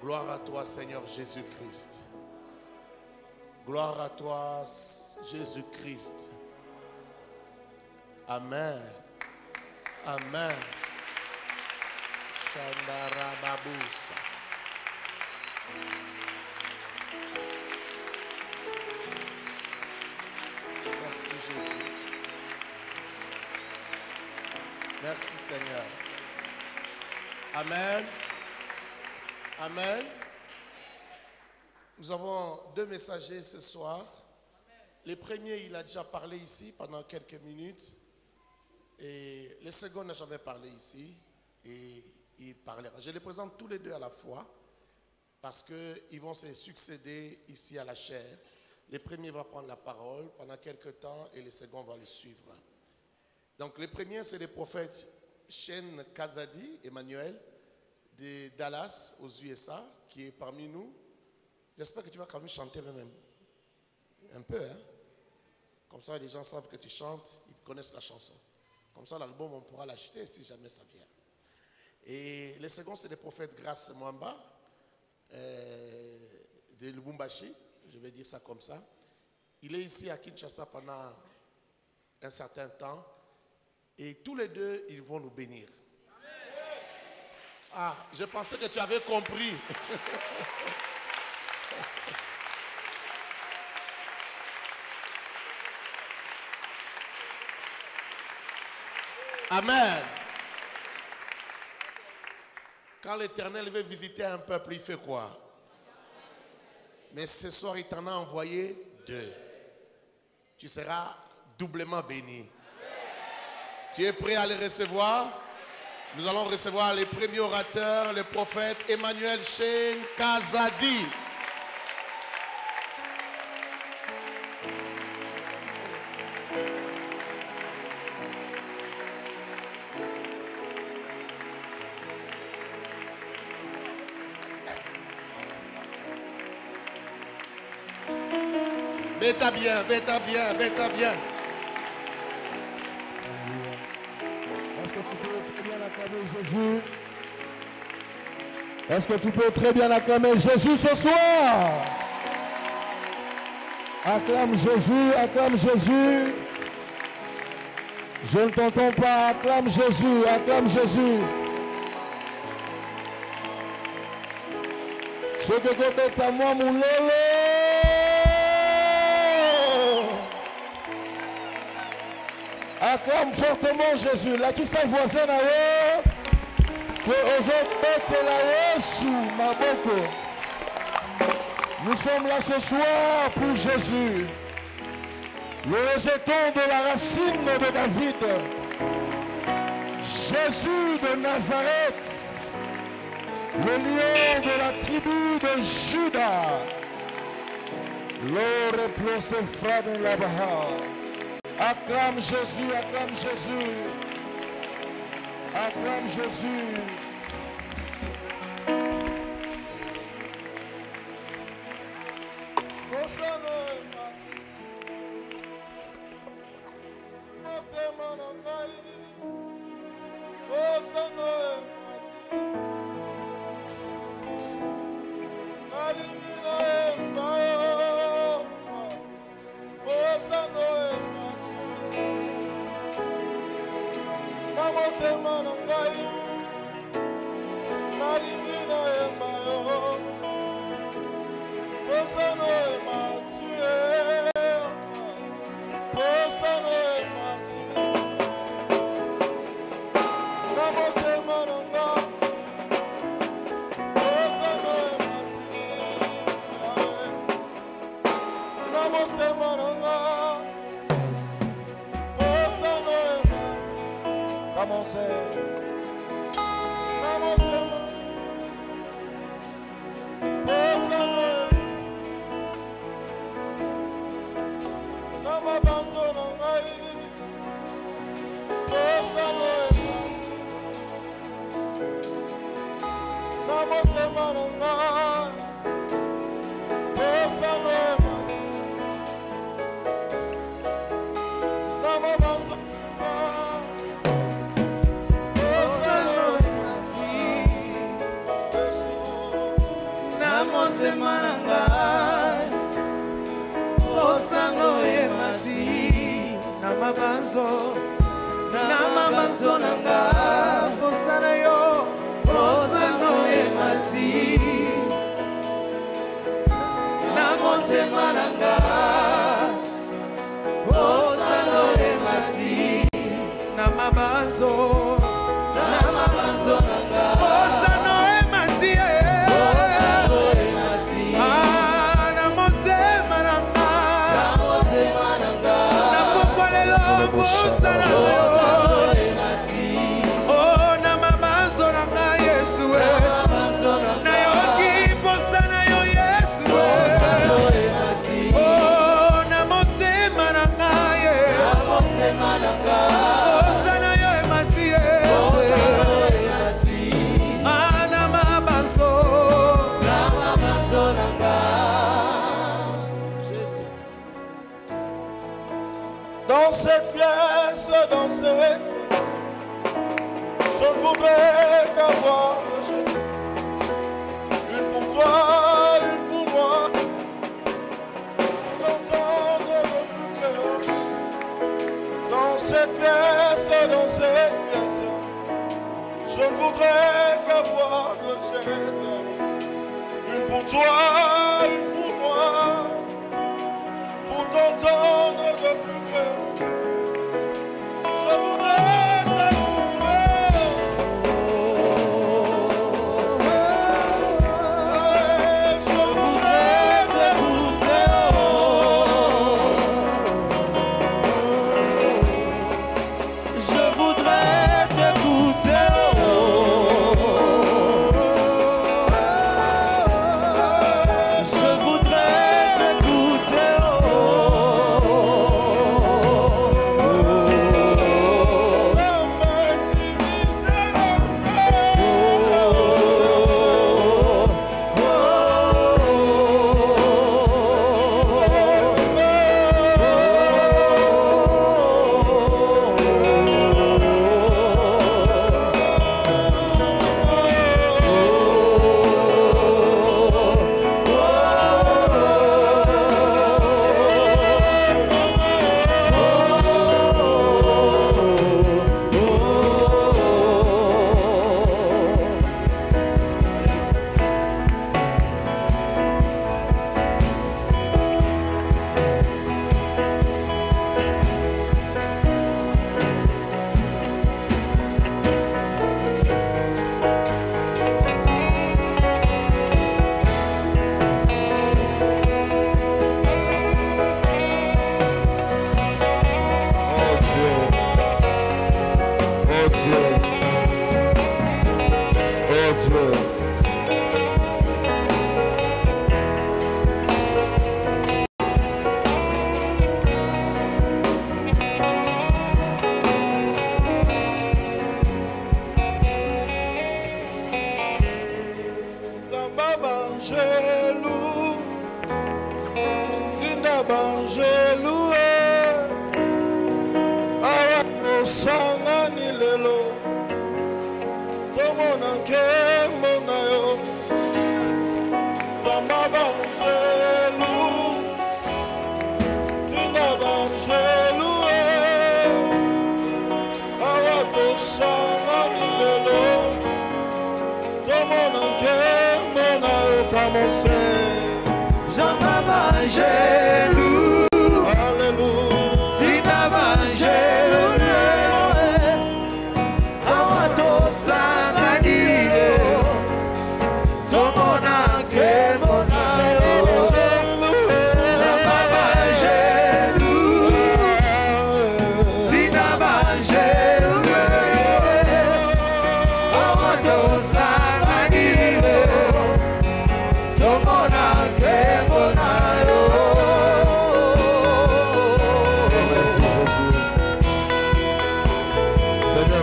Gloire à toi, Seigneur Jésus-Christ. Gloire à toi, Jésus-Christ. Amen. Amen. Shandarababusa. Merci Jésus. Merci Seigneur. Amen. Amen. Nous avons deux messagers ce soir. Le premier, il a déjà parlé ici pendant quelques minutes. Et le second n'a jamais parlé ici. Et il parlera. Je les présente tous les deux à la fois parce qu'ils vont se succéder ici à la chaire. Le premier va prendre la parole pendant quelques temps et le second va le suivre. Donc le premier, c'est le prophète Shane Kazadi, Emmanuel, de Dallas, aux USA, qui est parmi nous. J'espère que tu vas quand même chanter même un peu. Hein? Comme ça, les gens savent que tu chantes, ils connaissent la chanson. Comme ça, l'album, on pourra l'acheter si jamais ça vient. Et le second, c'est le prophète Grace Mwamba, de Lubumbashi, je vais dire ça comme ça. Il est ici à Kinshasa pendant un certain temps. Et tous les deux, ils vont nous bénir. Ah, je pensais que tu avais compris. Amen. Quand l'Éternel veut visiter un peuple, il fait quoi? Mais ce soir, il t'en a envoyé deux. Tu seras doublement béni. Tu es prêt à les recevoir? Nous allons recevoir le premier orateur, le prophète Emmanuel Shane Kazadi. Mets-toi bien, mets-toi bien, mets-toi bien. Jésus. Est-ce que tu peux très bien acclamer Jésus ce soir? Acclame Jésus, acclame Jésus. Je ne t'entends pas, acclame Jésus, acclame Jésus. Ce que tu à moi, mon lolo. Acclame fortement Jésus. Là qui s'est voisin là que nous sommes là ce soir pour Jésus, le rejeton de la racine de David, Jésus de Nazareth, le lion de la tribu de Juda, l'or plosé frade la baha. Acclame Jésus, acclame Jésus. Acclame Jésus. Come on. motema na ngai osano emati na mabanzo na ngai osana yo osano emati na motema na ngai osano emati na mabanzo na ngai osano emati oh na mabanzo na ngai Yesu na yoki posa na yo Yesu oh na motema na ngai posa na yo emati Yesu na mabanzo na ngai Jésus. Dans cette pièce, je ne voudrais qu'avoir le jeu. Une pour toi, une pour moi, pour t'entendre le plus clair. Dans cette pièce, je ne voudrais qu'avoir le chaise. Une pour toi, une pour moi, pour t'entendre le plus clair. Je voudrais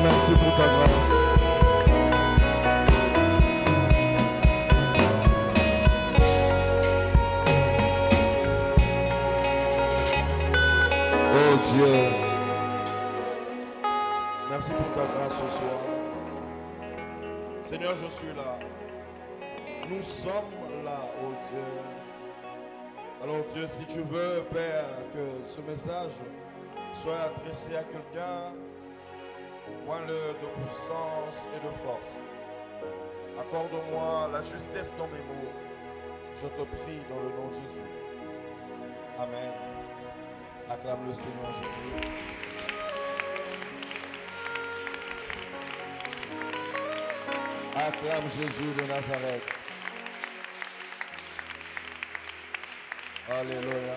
merci pour ta grâce. Oh Dieu, merci pour ta grâce ce soir. Seigneur, je suis là. nous sommes là, oh Dieu. Alors Dieu, si tu veux, Père, que ce message soit adressé à quelqu'un, rends-le de puissance et de force. Accorde-moi la justesse dans mes mots. Je te prie dans le nom de Jésus. Amen. Acclame le Seigneur Jésus. Acclame Jésus de Nazareth. Alléluia.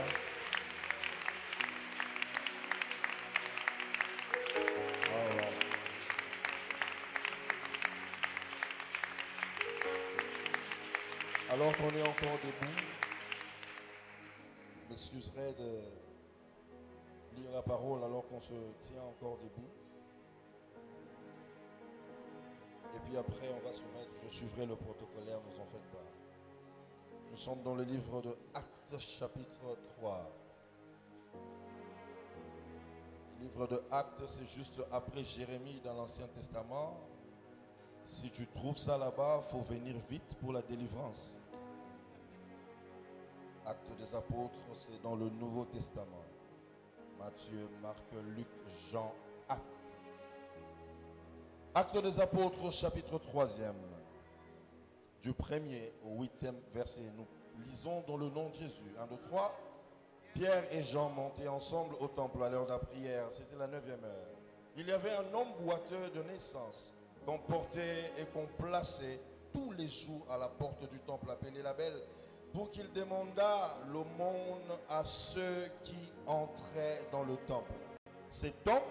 All right. Alors qu'on est encore debout, je m'excuserai de lire la parole alors qu'on se tient encore debout. Et puis après, on va se mettre, je suivrai le protocolaire, ne vous en faites pas. Nous sommes dans le livre de Actes, chapitre 3. Le livre de Actes, c'est juste après Jérémie dans l'Ancien Testament. Si tu trouves ça là-bas, il faut venir vite pour la délivrance. Actes des apôtres, c'est dans le Nouveau Testament. Matthieu, Marc, Luc, Jean, Actes. Actes des apôtres, chapitre 3e. Du 1er au 8e verset. Nous lisons dans le nom de Jésus. 1, 2, 3. Pierre et Jean montaient ensemble au temple à l'heure de la prière. C'était la 9e heure. Il y avait un homme boiteux de naissance qu'on portait et qu'on plaçait tous les jours à la porte du temple appelé la Belle, pour qu'il demandât l'aumône à ceux qui entraient dans le temple. Cet homme,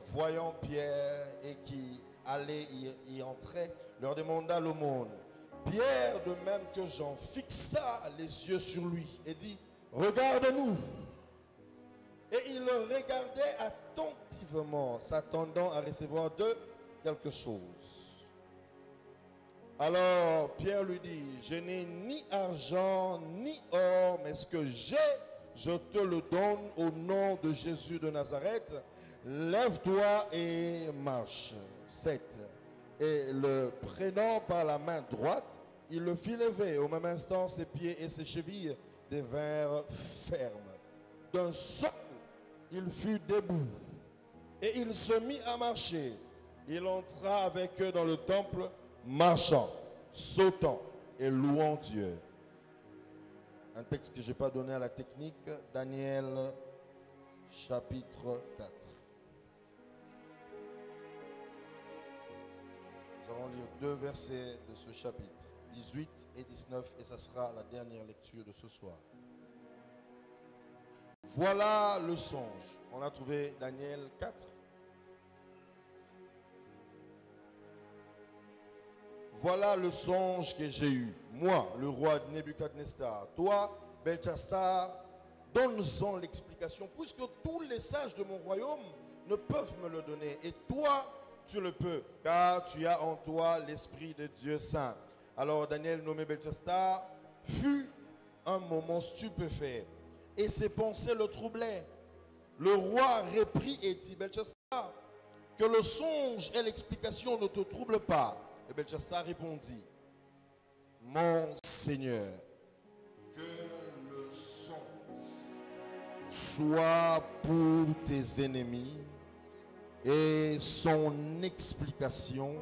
voyant Pierre et qui allait y entrer, leur demanda l'aumône. Pierre, de même que Jean, fixa les yeux sur lui et dit, regarde-nous. Et il le regardait attentivement, s'attendant à recevoir d'eux quelque chose. Alors Pierre lui dit, je n'ai ni argent ni or, mais ce que j'ai, je te le donne au nom de Jésus de Nazareth. Lève-toi et marche. 7. Et le prenant par la main droite, il le fit lever. Au même instant, ses pieds et ses chevilles devinrent fermes. D'un seul, il fut debout. Et il se mit à marcher. Il entra avec eux dans le temple, marchant, sautant et louant Dieu. Un texte que je n'ai pas donné à la technique, Daniel, chapitre 4. Nous allons lire 2 versets de ce chapitre, 18 et 19, et ça sera la dernière lecture de ce soir. Voilà le songe. On a trouvé Daniel 4. Voilà le songe que j'ai eu. Moi, le roi Nebuchadnezzar. Toi, Belchassar, donne-en l'explication, puisque tous les sages de mon royaume ne peuvent me le donner. Et toi, tu le peux, car tu as en toi l'esprit de Dieu saint. Alors Daniel, nommé Belchassar, fut un moment stupéfait, et ses pensées le troublaient. Le roi reprit et dit, Belchassar, que le songe et l'explication ne te troublent pas. Et Belchassar répondit, mon Seigneur, que le songe soit pour tes ennemis et son explication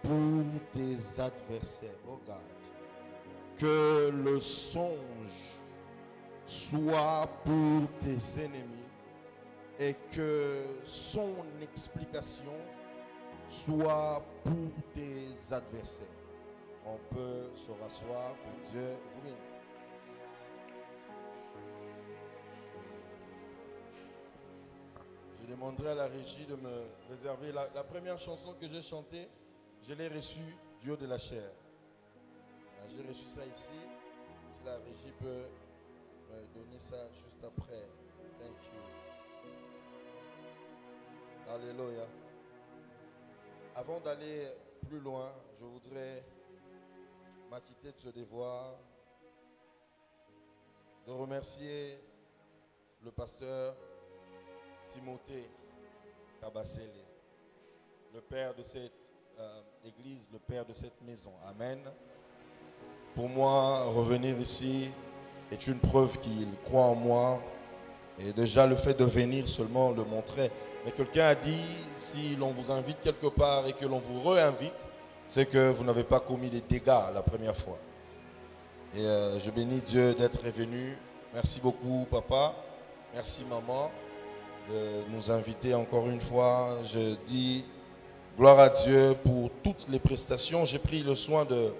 pour tes adversaires. Oh God. Que le songe soit pour tes ennemis et que son explication soit pour tes adversaires. On peut se rasseoir, que Dieu vous bénisse. Je demanderai à la régie de me réserver la première chanson que j'ai chantée. Je l'ai reçue du haut de la chair. J'ai reçu ça ici. Si la régie peut me donner ça juste après. Thank you. Alléluia. Avant d'aller plus loin, je voudrais m'acquitter de ce devoir de remercier le pasteur Timothée Kabasele, le père de cette église, le père de cette maison. Amen. Pour moi, revenir ici est une preuve qu'il croit en moi. Et déjà, le fait de venir seulement le montrait. Mais quelqu'un a dit, si l'on vous invite quelque part et que l'on vous réinvite, c'est que vous n'avez pas commis des dégâts la première fois. Et je bénis Dieu d'être venu. Merci beaucoup, papa. Merci, maman, de nous inviter encore une fois. Je dis gloire à Dieu pour toutes les prestations. J'ai pris le soin de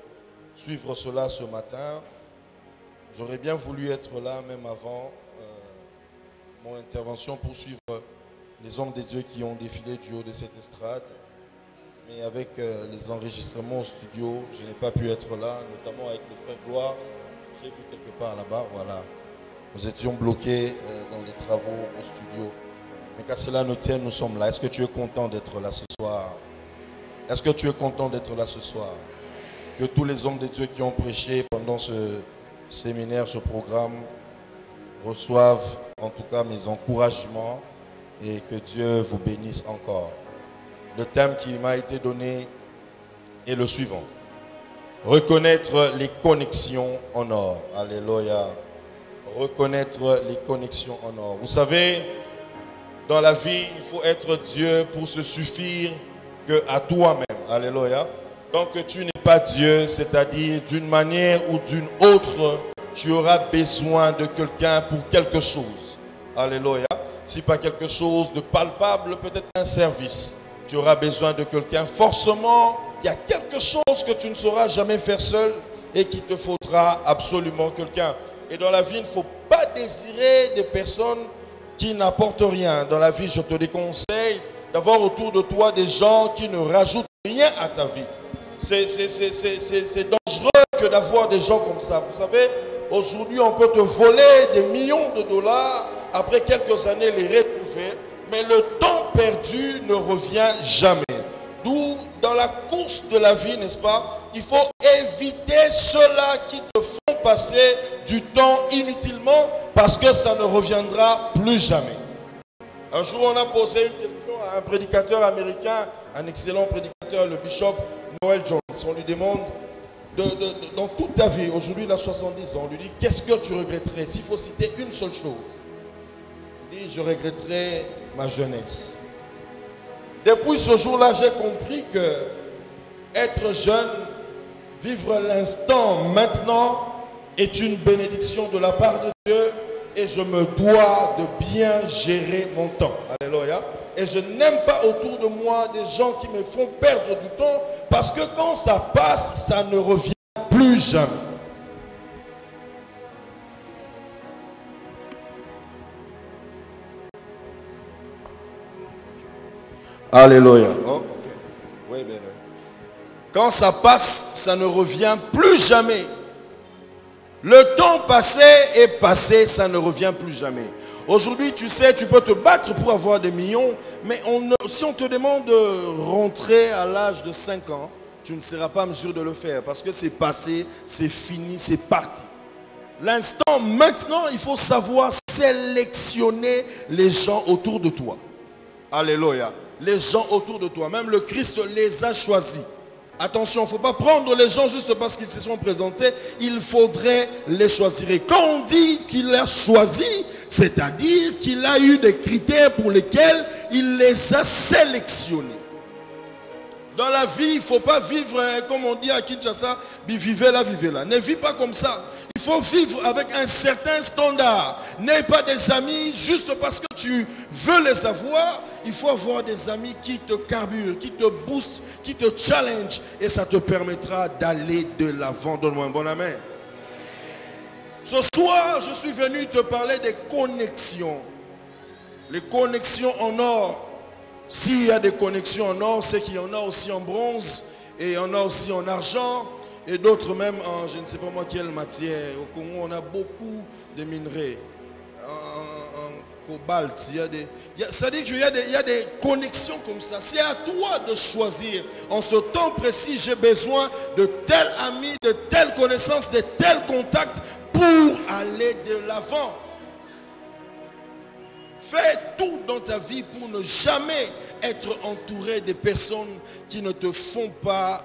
suivre cela ce matin. J'aurais bien voulu être là, même avant mon intervention, pour suivre les hommes de Dieu qui ont défilé du haut de cette estrade. Mais avec les enregistrements au studio, je n'ai pas pu être là, notamment avec le frère Gloire. J'ai vu quelque part là-bas, voilà. Nous étions bloqués dans les travaux au studio. Mais qu'à cela nous tienne, nous sommes là. Est-ce que tu es content d'être là ce soir? Est-ce que tu es content d'être là ce soir? Que tous les hommes de Dieu qui ont prêché pendant ce séminaire, ce programme, reçoivent en tout cas mes encouragements et que Dieu vous bénisse encore. Le thème qui m'a été donné est le suivant. Reconnaître les connexions en or. Alléluia. Reconnaître les connexions en or. Vous savez, dans la vie, il faut être Dieu pour se suffire qu'à toi-même. Alléluia. Donc tu n'es pas Dieu, c'est-à-dire d'une manière ou d'une autre, tu auras besoin de quelqu'un pour quelque chose. Alléluia. Si pas quelque chose de palpable, peut-être un service. Tu auras besoin de quelqu'un. Forcément, il y a quelque chose que tu ne sauras jamais faire seul et qu'il te faudra absolument quelqu'un. Et dans la vie, il ne faut pas désirer des personnes qui n'apportent rien. Dans la vie, je te déconseille d'avoir autour de toi des gens qui ne rajoutent rien à ta vie. C'est dangereux que d'avoir des gens comme ça. Vous savez, aujourd'hui, on peut te voler des millions de dollars, après quelques années les retrouver, mais le temps perdu ne revient jamais. D'où, dans la course de la vie, n'est-ce pas, il faut éviter ceux-là qui te font passer du temps inutilement, parce que ça ne reviendra plus jamais. Un jour, on a posé une question à un prédicateur américain, un excellent prédicateur, le bishop Noel Jones. On lui demande, dans toute ta vie, aujourd'hui il a 70 ans, on lui dit, qu'est-ce que tu regretterais s'il faut citer une seule chose? Il dit, je regretterais ma jeunesse. Depuis ce jour-là, j'ai compris que être jeune, vivre l'instant maintenant est une bénédiction de la part de Dieu et je me dois de bien gérer mon temps. Alléluia. Et je n'aime pas autour de moi des gens qui me font perdre du temps parce que quand ça passe, ça ne revient plus jamais. Alléluia. Oh, okay. Way better. Quand ça passe, ça ne revient plus jamais. Le temps passé est passé, ça ne revient plus jamais. Aujourd'hui, tu sais, tu peux te battre pour avoir des millions, mais si on te demande de rentrer à l'âge de 5 ans, tu ne seras pas en mesure de le faire parce que c'est passé, c'est fini, c'est parti. L'instant maintenant, il faut savoir sélectionner les gens autour de toi. Alléluia. Les gens autour de toi, même le Christ les a choisis. Attention, il ne faut pas prendre les gens juste parce qu'ils se sont présentés, il faudrait les choisir. Et quand on dit qu'il a choisi, c'est-à-dire qu'il a eu des critères pour lesquels il les a sélectionnés. Dans la vie, il ne faut pas vivre, comme on dit à Kinshasa, vivez là, vivez là. Ne vis pas comme ça. Il faut vivre avec un certain standard. N'aie pas des amis juste parce que tu veux les avoir. Il faut avoir des amis qui te carburent, qui te boostent, qui te challenge. Et ça te permettra d'aller de l'avant. Donne-moi un bon amen. Ce soir, je suis venu te parler des connexions. Les connexions en or. S'il y a des connexions en or, c'est qu'il y en a aussi en bronze. Et il y en a aussi en argent. Et d'autres même en, je ne sais pas moi quelle matière. Au Congo, on a beaucoup de minerais. En cobalt, c'est-à-dire qu'il y a des connexions comme ça. C'est à toi de choisir. En ce temps précis, j'ai besoin de tel ami, de telle connaissance, de tel contact pour aller de l'avant. Fais tout dans ta vie pour ne jamais être entouré des personnes qui ne te font pas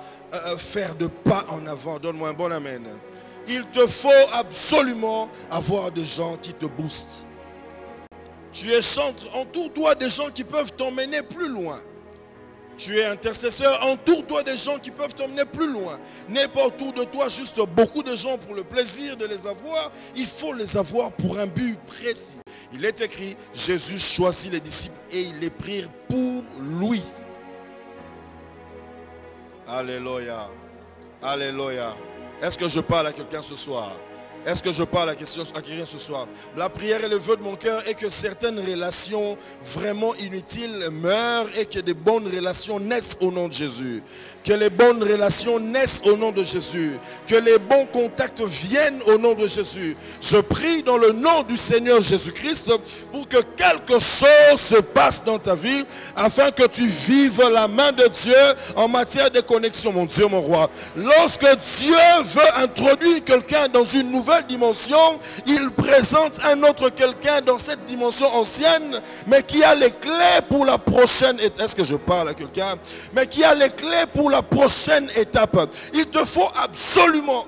faire de pas en avant. Donne-moi un bon amen. Il te faut absolument avoir des gens qui te boostent. Tu es chantre, entoure-toi des gens qui peuvent t'emmener plus loin. Tu es intercesseur, entoure-toi des gens qui peuvent t'emmener plus loin. N'aie pas autour de toi juste beaucoup de gens pour le plaisir de les avoir. Il faut les avoir pour un but précis. Il est écrit, Jésus choisit les disciples et ils les prirent pour lui. Alléluia. Alléluia. Est-ce que je parle à quelqu'un ce soir? Est-ce que je parle à quelqu'un ce soir? La prière et le vœu de mon cœur est que certaines relations vraiment inutiles meurent et que des bonnes relations naissent au nom de Jésus. Que les bonnes relations naissent au nom de Jésus. Que les bons contacts viennent au nom de Jésus. Je prie dans le nom du Seigneur Jésus-Christ pour que quelque chose se passe dans ta vie afin que tu vives la main de Dieu en matière de connexion, mon Dieu, mon roi. Lorsque Dieu veut introduire quelqu'un dans une nouvelle dimension, il présente un autre quelqu'un dans cette dimension ancienne, mais qui a les clés pour la prochaine étape. Est-ce que je parle à quelqu'un? Mais qui a les clés pour la prochaine étape. Il te faut absolument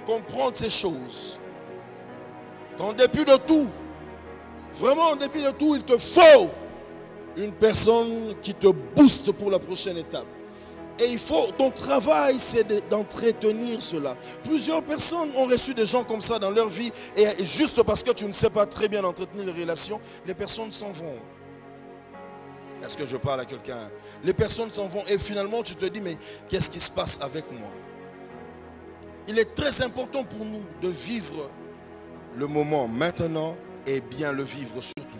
comprendre ces choses. En dépit de tout, vraiment en dépit de tout, il te faut une personne qui te booste pour la prochaine étape. Et il faut, ton travail, c'est d'entretenir cela. Plusieurs personnes ont reçu des gens comme ça dans leur vie. Et juste parce que tu ne sais pas très bien entretenir les relations, les personnes s'en vont. Est-ce que je parle à quelqu'un? Les personnes s'en vont et finalement tu te dis, mais qu'est-ce qui se passe avec moi? Il est très important pour nous de vivre le moment maintenant et bien le vivre surtout.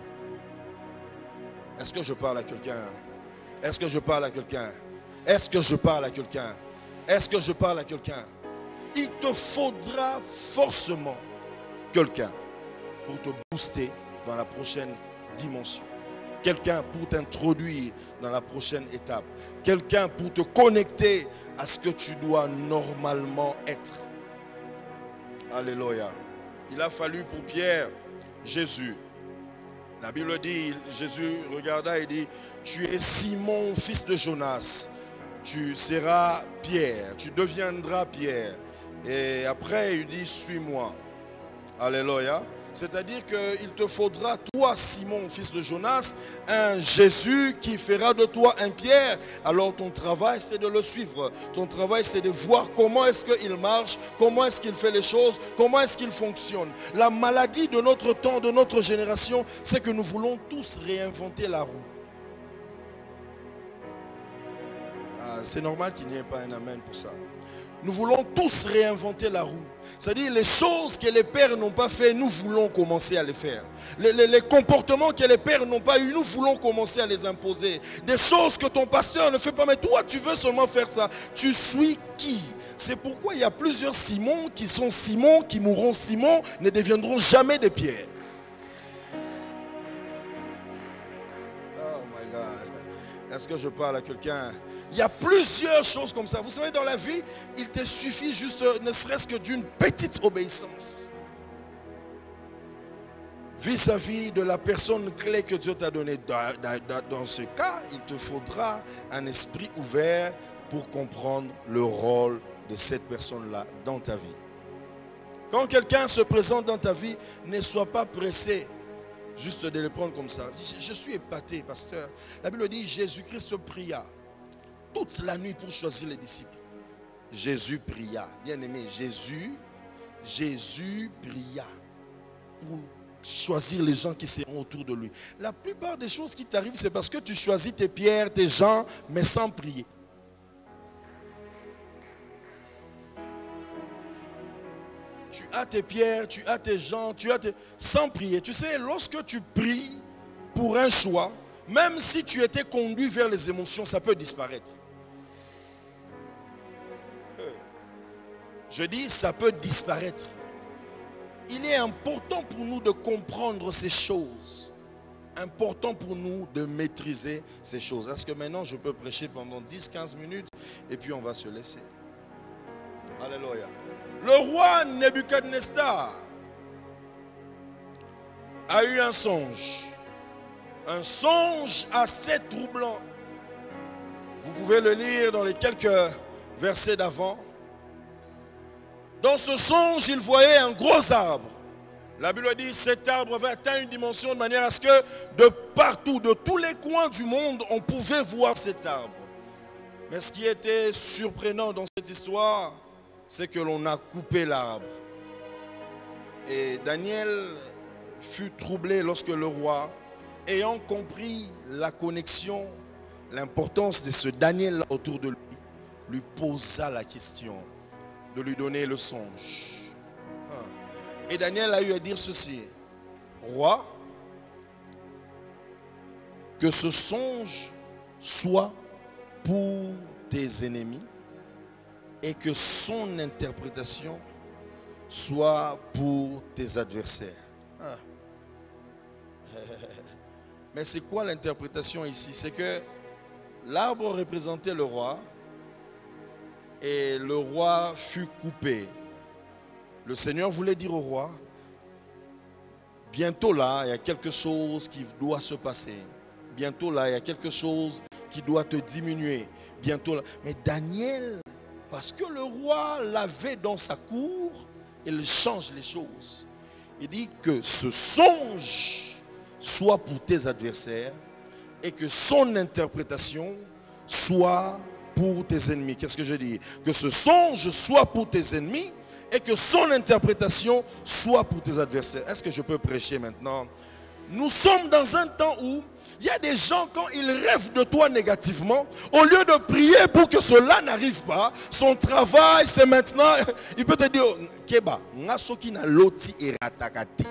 Est-ce que je parle à quelqu'un? Est-ce que je parle à quelqu'un? Est-ce que je parle à quelqu'un? Est-ce que je parle à quelqu'un? Il te faudra forcément quelqu'un pour te booster dans la prochaine dimension. Quelqu'un pour t'introduire dans la prochaine étape. Quelqu'un pour te connecter à ce que tu dois normalement être. Alléluia. Il a fallu pour Pierre, Jésus. La Bible dit, Jésus regarda et dit, tu es Simon, fils de Jonas. Tu seras Pierre, tu deviendras Pierre. Et après, il dit, suis-moi. Alléluia. C'est-à-dire qu'il te faudra, toi, Simon, fils de Jonas, un Jésus qui fera de toi un Pierre. Alors ton travail, c'est de le suivre. Ton travail, c'est de voir comment est-ce qu'il marche, comment est-ce qu'il fait les choses, comment est-ce qu'il fonctionne. La maladie de notre temps, de notre génération, c'est que nous voulons tous réinventer la roue. C'est normal qu'il n'y ait pas un amen pour ça. Nous voulons tous réinventer la roue. C'est-à-dire les choses que les pères n'ont pas fait, nous voulons commencer à les faire. Les comportements que les pères n'ont pas eu, nous voulons commencer à les imposer. Des choses que ton pasteur ne fait pas, mais toi tu veux seulement faire ça. Tu suis qui? C'est pourquoi il y a plusieurs Simons qui sont Simons, qui mourront Simons, ne deviendront jamais des Pierres. Oh my God. Est-ce que je parle à quelqu'un? Il y a plusieurs choses comme ça. Vous savez, dans la vie, il te suffit juste, ne serait-ce que d'une petite obéissance. Vis-à-vis de la personne clé que Dieu t'a donnée. Dans ce cas, il te faudra un esprit ouvert pour comprendre le rôle de cette personne-là dans ta vie. Quand quelqu'un se présente dans ta vie, ne sois pas pressé juste de le prendre comme ça. Je suis épaté, pasteur. La Bible dit, Jésus-Christ pria toute la nuit pour choisir les disciples. Jésus pria. Bien aimé, Jésus pria pour choisir les gens qui seront autour de lui. La plupart des choses qui t'arrivent, c'est parce que tu choisis tes pierres, tes gens, mais sans prier. Tu as tes pierres, tu as tes gens, sans prier. Tu sais, lorsque tu pries pour un choix, même si tu étais conduit vers les émotions, ça peut disparaître. Je dis, ça peut disparaître. Il est important pour nous de comprendre ces choses. Important pour nous de maîtriser ces choses. Est-ce que maintenant je peux prêcher pendant 10-15 minutes et puis on va se laisser? Alléluia. Le roi Nebuchadnezzar a eu un songe. Un songe assez troublant. Vous pouvez le lire dans les quelques versets d'avant. Dans ce songe, il voyait un gros arbre. La Bible dit, cet arbre avait atteint une dimension de manière à ce que de partout, de tous les coins du monde, on pouvait voir cet arbre. Mais ce qui était surprenant dans cette histoire, c'est que l'on a coupé l'arbre. Et Daniel fut troublé lorsque le roi, ayant compris la connexion, l'importance de ce Daniel autour de lui posa la question de lui donner le songe. Et Daniel a eu à dire ceci: roi, que ce songe soit pour tes ennemis et que son interprétation soit pour tes adversaires. Mais c'est quoi l'interprétation ici? C'est que l'arbre représentait le roi et le roi fut coupé. Le Seigneur voulait dire au roi, bientôt là, il y a quelque chose qui doit se passer. Bientôt là, il y a quelque chose qui doit te diminuer. Bientôt là. Mais Daniel, parce que le roi l'avait dans sa cour, il change les choses. Il dit que ce songe soit pour tes adversaires et que son interprétation soit pour tes ennemis. Qu'est-ce que je dis? Que ce songe soit pour tes ennemis et que son interprétation soit pour tes adversaires. Est-ce que je peux prêcher maintenant? Nous sommes dans un temps où il y a des gens, quand ils rêvent de toi négativement, au lieu de prier pour que cela n'arrive pas, son travail c'est maintenant, il peut te dire, Keba, ngasoki na loti eratakati.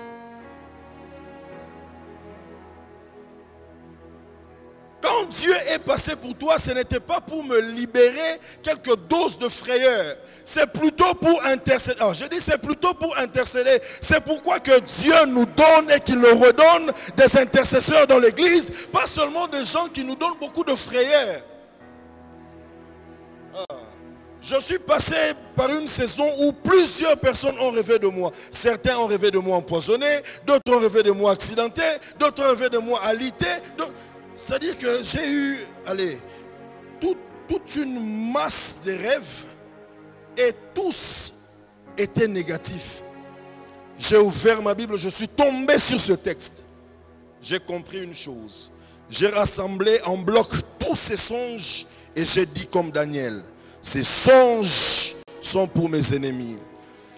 Quand Dieu est passé pour toi, ce n'était pas pour me libérer quelques doses de frayeur. C'est plutôt pour intercéder. Alors, je dis c'est plutôt pour intercéder. C'est pourquoi que Dieu nous donne et qu'il nous redonne des intercesseurs dans l'église. Pas seulement des gens qui nous donnent beaucoup de frayeur. Je suis passé par une saison où plusieurs personnes ont rêvé de moi. Certains ont rêvé de moi empoisonné, d'autres ont rêvé de moi accidenté, d'autres ont rêvé de moi alité. C'est-à-dire que j'ai eu, toute une masse de rêves et tous étaient négatifs. J'ai ouvert ma Bible, je suis tombé sur ce texte. J'ai compris une chose. J'ai rassemblé en bloc tous ces songes et j'ai dit comme Daniel, ces songes sont pour mes ennemis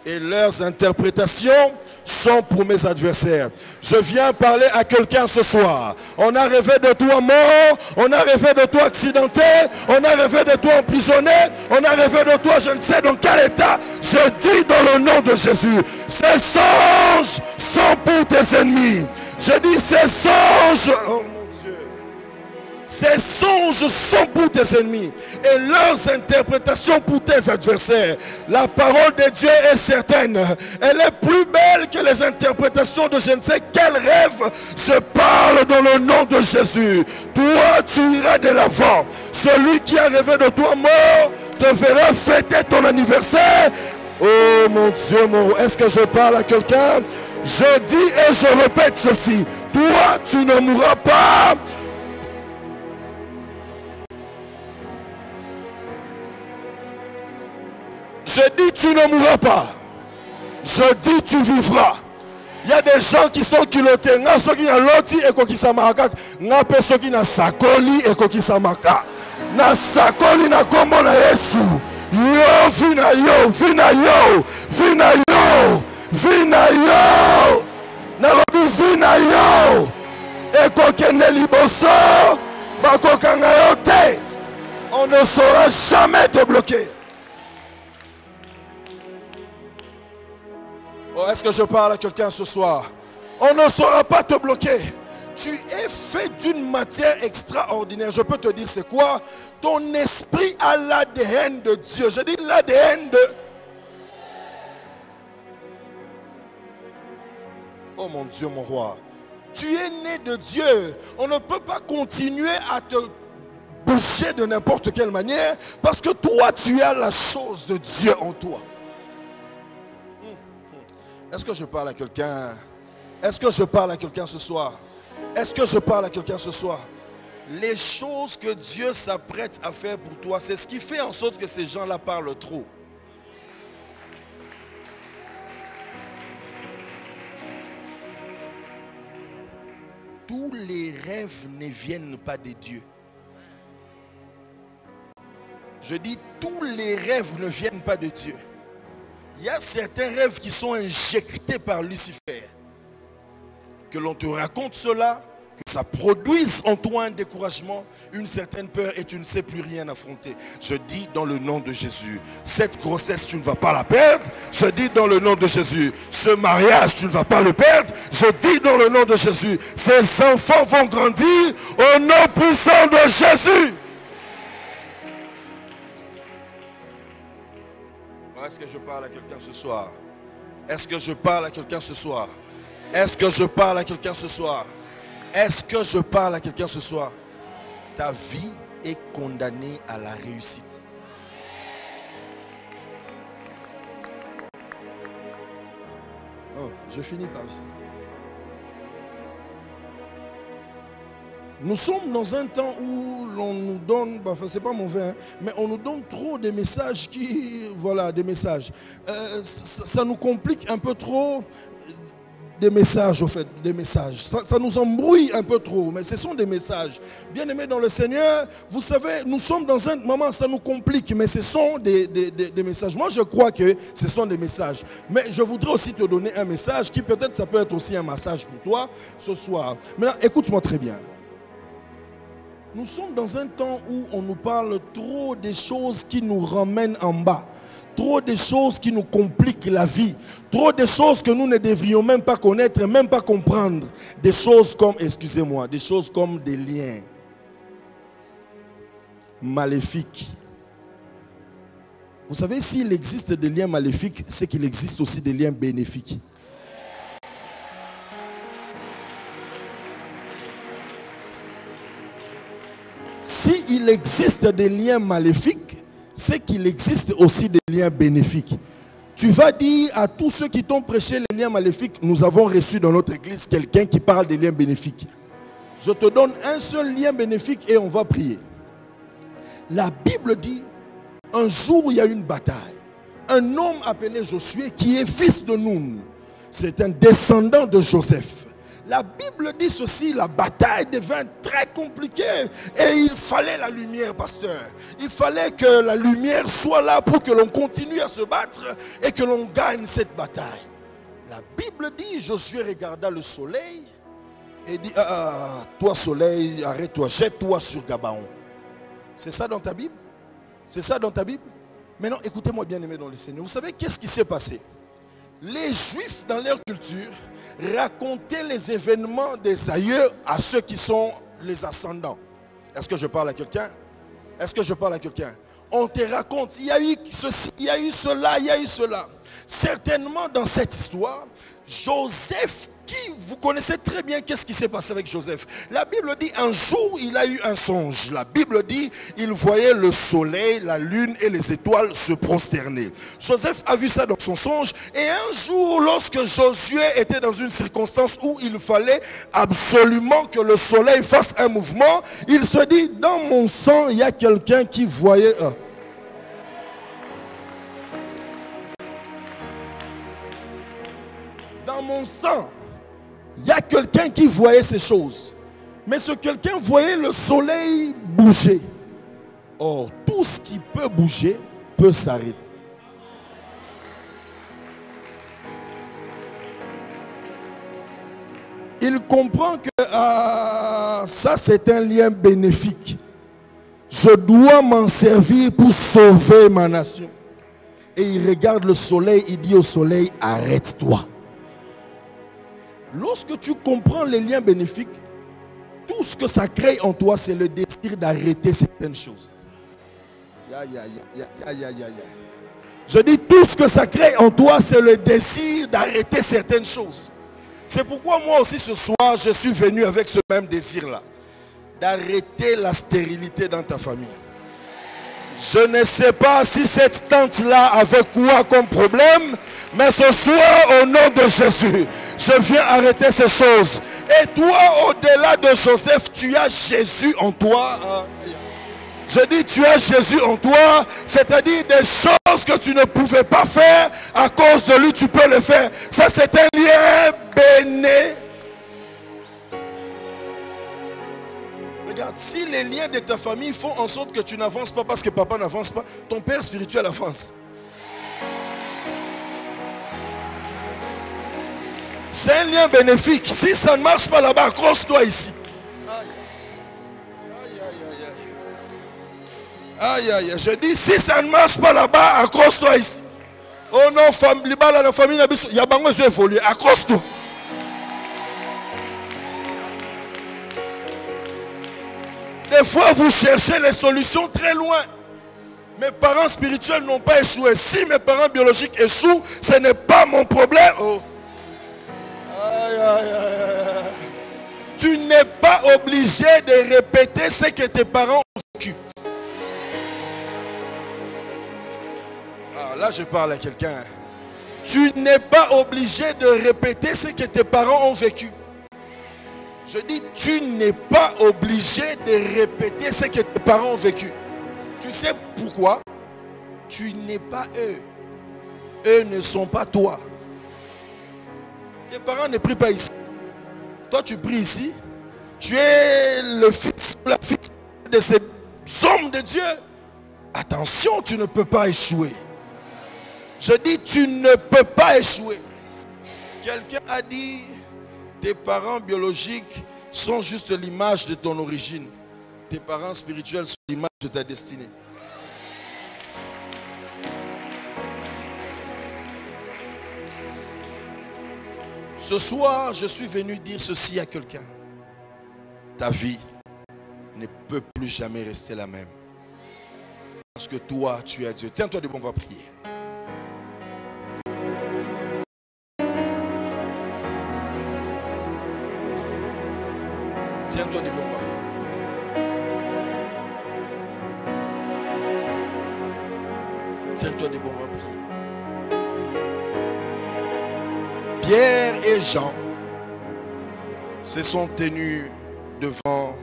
et leurs interprétations sont pour mes adversaires. Je viens parler à quelqu'un ce soir. On a rêvé de toi mort, on a rêvé de toi accidenté, on a rêvé de toi emprisonné, on a rêvé de toi je ne sais dans quel état. Je dis dans le nom de Jésus, ces songes sont pour tes ennemis. Je dis ces songes, oh mon Dieu, ces songes sont pour tes ennemis et leurs interprétations pour tes adversaires. La parole de Dieu est certaine. Elle est plus belle que les interprétations de je ne sais quel rêve. Je parle dans le nom de Jésus. Toi, tu iras de l'avant. Celui qui a rêvé de toi mort te verra fêter ton anniversaire. Oh mon Dieu, est-ce que je parle à quelqu'un? Je dis et je répète ceci. Toi, tu ne mourras pas. Je dis tu ne mourras pas. Je dis tu vivras. Il y a des gens qui sont culottés. Nga soki na loti eko kisamaka. Nga pe soki na sakoli eko kisamaka. Na sakoli na kombo na Yesu. Yo vina yo, vina yo, vina yo, vina yo. Na lobi vina yo. Eko kende liboso. Bako kanga yo te. On ne saura jamais te bloquer. Oh, est-ce que je parle à quelqu'un ce soir? On ne saura pas te bloquer. Tu es fait d'une matière extraordinaire. Je peux te dire c'est quoi? Ton esprit a l'ADN de Dieu. Je dis l'ADN de... Oh mon Dieu, mon roi. Tu es né de Dieu. On ne peut pas continuer à te boucher de n'importe quelle manière parce que toi, tu as la chose de Dieu en toi. Est-ce que je parle à quelqu'un? Est-ce que je parle à quelqu'un ce soir? Est-ce que je parle à quelqu'un ce soir? Les choses que Dieu s'apprête à faire pour toi, c'est ce qui fait en sorte que ces gens-là parlent trop. tous les rêves ne viennent pas de Dieu. Je dis, tous les rêves ne viennent pas de Dieu. Il y a certains rêves qui sont injectés par Lucifer. Que l'on te raconte cela, que ça produise en toi un découragement, une certaine peur et tu ne sais plus rien affronter. Je dis dans le nom de Jésus, cette grossesse tu ne vas pas la perdre. Je dis dans le nom de Jésus, ce mariage tu ne vas pas le perdre. Je dis dans le nom de Jésus, ces enfants vont grandir au nom puissant de Jésus. Est-ce que je parle à quelqu'un ce soir? Est-ce que je parle à quelqu'un ce soir? Est-ce que je parle à quelqu'un ce soir? Est-ce que je parle à quelqu'un ce soir? Ta vie est condamnée à la réussite. Oh, je finis par ici. Nous sommes dans un temps où l'on nous donne, enfin c'est pas mauvais, hein, mais on nous donne trop des messages qui, voilà, des messages. Ça nous complique un peu trop. Des messages, au fait, des messages. Ça nous embrouille un peu trop, mais ce sont des messages. Bien-aimés dans le Seigneur, vous savez, nous sommes dans un moment, ça nous complique, mais ce sont des messages. Moi, je crois que ce sont des messages. Mais je voudrais aussi te donner un message qui peut-être, ça peut être aussi un massage pour toi ce soir. Maintenant, écoute-moi très bien. Nous sommes dans un temps où on nous parle trop des choses qui nous ramènent en bas. Trop de choses qui nous compliquent la vie. Trop de choses que nous ne devrions même pas connaître, même pas comprendre. Des choses comme, excusez-moi, des choses comme des liens maléfiques. Vous savez, s'il existe des liens maléfiques, c'est qu'il existe aussi des liens bénéfiques. S'il existe des liens maléfiques, c'est qu'il existe aussi des liens bénéfiques. Tu vas dire à tous ceux qui t'ont prêché les liens maléfiques, nous avons reçu dans notre église quelqu'un qui parle des liens bénéfiques. Je te donne un seul lien bénéfique et on va prier. La Bible dit, un jour il y a une bataille. Un homme appelé Josué qui est fils de Nun. C'est un descendant de Joseph. La Bible dit ceci, la bataille devint très compliquée et il fallait la lumière, pasteur. Il fallait que la lumière soit là pour que l'on continue à se battre et que l'on gagne cette bataille. La Bible dit, Josué regarda le soleil et dit, toi soleil, arrête-toi, jette-toi sur Gabaon. C'est ça dans ta Bible? C'est ça dans ta Bible? Maintenant, écoutez-moi bien aimé dans le Seigneur. Vous savez qu'est-ce qui s'est passé? Les Juifs dans leur culture racontaient les événements des aïeux à ceux qui sont les ascendants. Est-ce que je parle à quelqu'un? Est-ce que je parle à quelqu'un? On te raconte, il y a eu ceci, il y a eu cela, il y a eu cela. Certainement dans cette histoire, Joseph, qui vous connaissez très bien qu'est-ce qui s'est passé avec Joseph. La Bible dit un jour il a eu un songe. La Bible dit il voyait le soleil, la lune et les étoiles se prosterner. Joseph a vu ça dans son songe et un jour lorsque Josué était dans une circonstance où il fallait absolument que le soleil fasse un mouvement, il se dit dans mon sang il y a quelqu'un qui voyait dans mon sang. Il y a quelqu'un qui voyait ces choses. Mais ce quelqu'un voyait le soleil bouger. Or, tout ce qui peut bouger peut s'arrêter. Il comprend que ça c'est un lien bénéfique. Je dois m'en servir pour sauver ma nation. Et il regarde le soleil, il dit au soleil, arrête-toi. Lorsque tu comprends les liens bénéfiques, tout ce que ça crée en toi, c'est le désir d'arrêter certaines choses. Je dis tout ce que ça crée en toi, c'est le désir d'arrêter certaines choses. C'est pourquoi moi aussi ce soir, je suis venu avec ce même désir-là. D'arrêter la stérilité dans ta famille. Je ne sais pas si cette tante-là avait quoi comme problème, mais ce soir, au nom de Jésus, je viens arrêter ces choses. Et toi, au-delà de Joseph, tu as Jésus en toi. Je dis, tu as Jésus en toi, c'est-à-dire des choses que tu ne pouvais pas faire, à cause de lui, tu peux le faire. Ça, c'est un lien béni. regarde, si les liens de ta famille font en sorte que tu n'avances pas parce que papa n'avance pas, ton père spirituel avance. C'est un lien bénéfique. Si ça ne marche pas là-bas, accroche-toi ici. Aïe, aïe, aïe. Je dis, si ça ne marche pas là-bas, accroche-toi ici. Oh non, la famille, il y a besoin d'évoluer. Accroche-toi. Des fois, vous cherchez les solutions très loin. Mes parents spirituels n'ont pas échoué. Si mes parents biologiques échouent, ce n'est pas mon problème. Oh. Aïe, aïe, aïe. Tu n'es pas obligé de répéter ce que tes parents ont vécu. Ah, là, je parle à quelqu'un. Tu n'es pas obligé de répéter ce que tes parents ont vécu. Je dis, tu n'es pas obligé de répéter ce que tes parents ont vécu. Tu sais pourquoi? Tu n'es pas eux. Eux ne sont pas toi. Tes parents ne prient pas ici. Toi, tu pries ici. Tu es le fils ou la fille de ces hommes de Dieu. Attention, tu ne peux pas échouer. Je dis, tu ne peux pas échouer. Quelqu'un a dit, tes parents biologiques sont juste l'image de ton origine. Tes parents spirituels sont l'image de ta destinée. Ce soir, je suis venu dire ceci à quelqu'un. Ta vie ne peut plus jamais rester la même. Parce que toi, tu es Dieu. Tiens-toi debout, on va prier. Tiens-toi debout, on va prier. Tiens-toi debout, on va prier. Pierre et Jean se sont tenus devant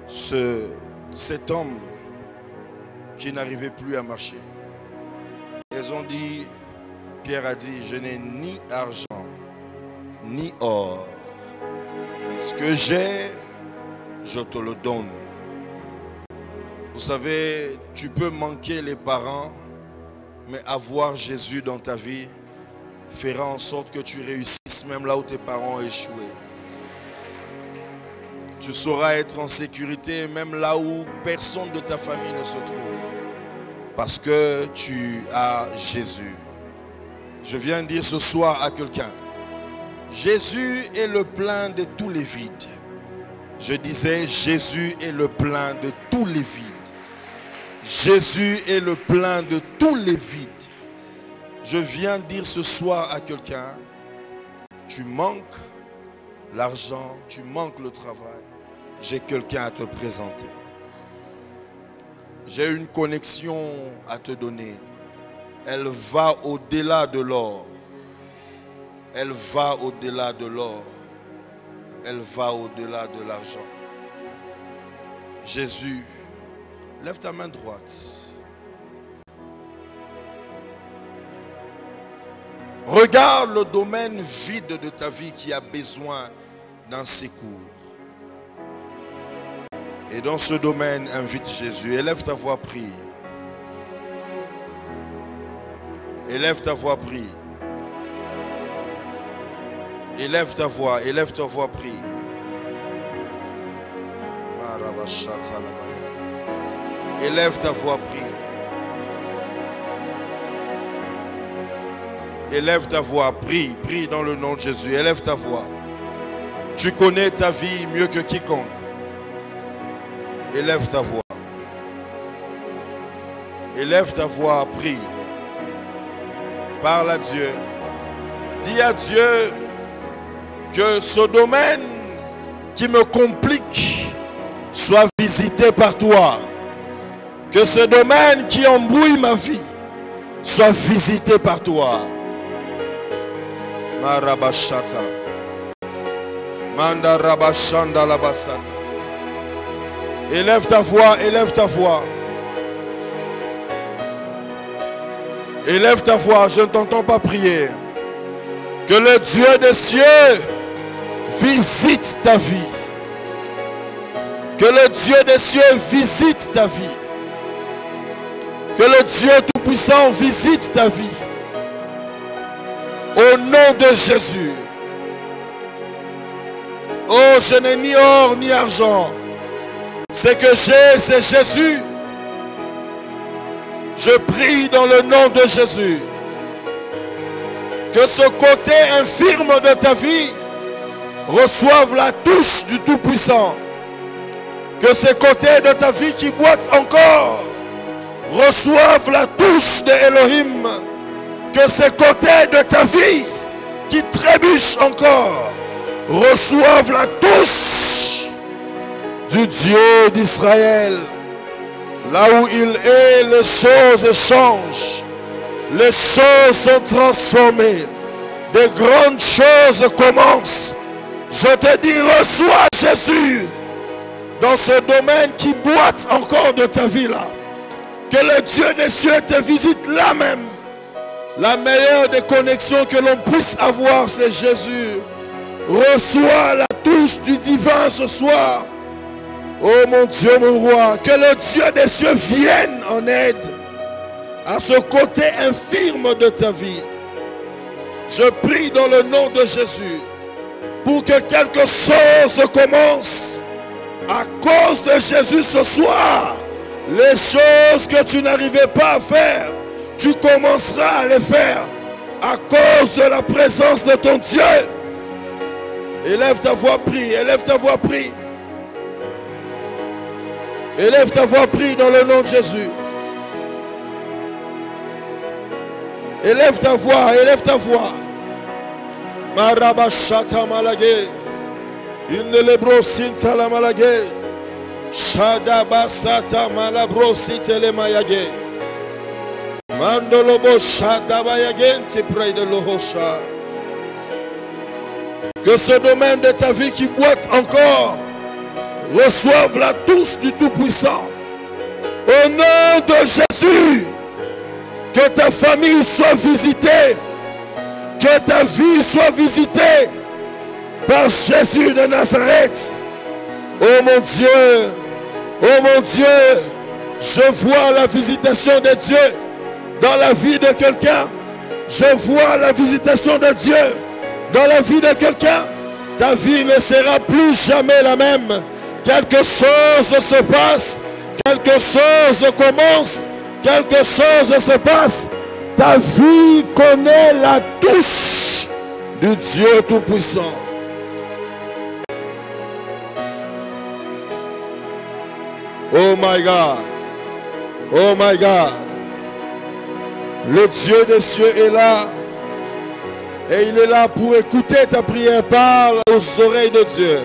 cet homme qui n'arrivait plus à marcher. Ils ont dit, Pierre a dit, je n'ai ni argent, ni or, mais ce que j'ai, je te le donne. Vous savez, tu peux manquer les parents, mais avoir Jésus dans ta vie fera en sorte que tu réussisses même là où tes parents ont échoué. Tu sauras être en sécurité même là où personne de ta famille ne se trouve. Parce que tu as Jésus. Je viens dire ce soir à quelqu'un, Jésus est le plein de tous les vides. Je disais, Jésus est le plein de tous les vides. Jésus est le plein de tous les vides. Je viens dire ce soir à quelqu'un, tu manques l'argent, tu manques le travail. J'ai quelqu'un à te présenter. J'ai une connexion à te donner. Elle va au-delà de l'or. Elle va au-delà de l'or. Elle va au-delà de l'argent. Jésus, lève ta main droite. Regarde le domaine vide de ta vie qui a besoin d'un secours. Et dans ce domaine, invite Jésus. Élève ta voix, prie. Élève ta voix, prie. Élève ta voix, prie. Élève ta voix, prie. Élève ta voix, prie, prie dans le nom de Jésus. Élève ta voix. Tu connais ta vie mieux que quiconque. Élève ta voix. Élève ta voix, prie. Parle à Dieu. Dis à Dieu que ce domaine qui me complique soit visité par toi. Que ce domaine qui embrouille ma vie soit visité par toi. Marabashata. Manda rabashanda labasata. Élève ta voix, élève ta voix. Élève ta voix, je ne t'entends pas prier. Que le Dieu des cieux visite ta vie. Que le Dieu des cieux visite ta vie. Que le Dieu Tout-Puissant visite ta vie. Au nom de Jésus. Oh, je n'ai ni or ni argent. Ce que j'ai, c'est Jésus. Je prie dans le nom de Jésus. Que ce côté infirme de ta vie reçoive la touche du Tout-Puissant. Que ces côtés de ta vie qui boitent encore reçoivent la touche de Elohim. Que ces côtés de ta vie qui trébuchent encore reçoivent la touche du Dieu d'Israël. Là où il est, les choses changent. Les choses sont transformées. Des grandes choses commencent. Je te dis, reçois Jésus dans ce domaine qui boite encore de ta vie là. Que le Dieu des cieux te visite là même. La meilleure des connexions que l'on puisse avoir, c'est Jésus. Reçois la touche du divin ce soir. Oh mon Dieu, mon roi, que le Dieu des cieux vienne en aide à ce côté infirme de ta vie. Je prie dans le nom de Jésus pour que quelque chose commence à cause de Jésus ce soir. Les choses que tu n'arrivais pas à faire, tu commenceras à les faire à cause de la présence de ton Dieu. Élève ta voix, prie, élève ta voix, prie. Élève ta voix, prie dans le nom de Jésus. Élève ta voix, élève ta voix. Marabashata malage. Inelebro sinta la malage. Shadabasata malabro sitele mayage. Mandolobo shadabayage c'est près de l'Ohosha. Que ce domaine de ta vie qui boite encore reçoive la touche du Tout-Puissant. Au nom de Jésus, que ta famille soit visitée, que ta vie soit visitée par Jésus de Nazareth. Oh mon Dieu, je vois la visitation de Dieu dans la vie de quelqu'un. Je vois la visitation de Dieu dans la vie de quelqu'un. Ta vie ne sera plus jamais la même. Quelque chose se passe, quelque chose commence, quelque chose se passe. Ta vie connaît la touche du Dieu Tout-Puissant. Oh my God, oh my God. Le Dieu des cieux est là. Et il est là pour écouter ta prière. Parle aux oreilles de Dieu.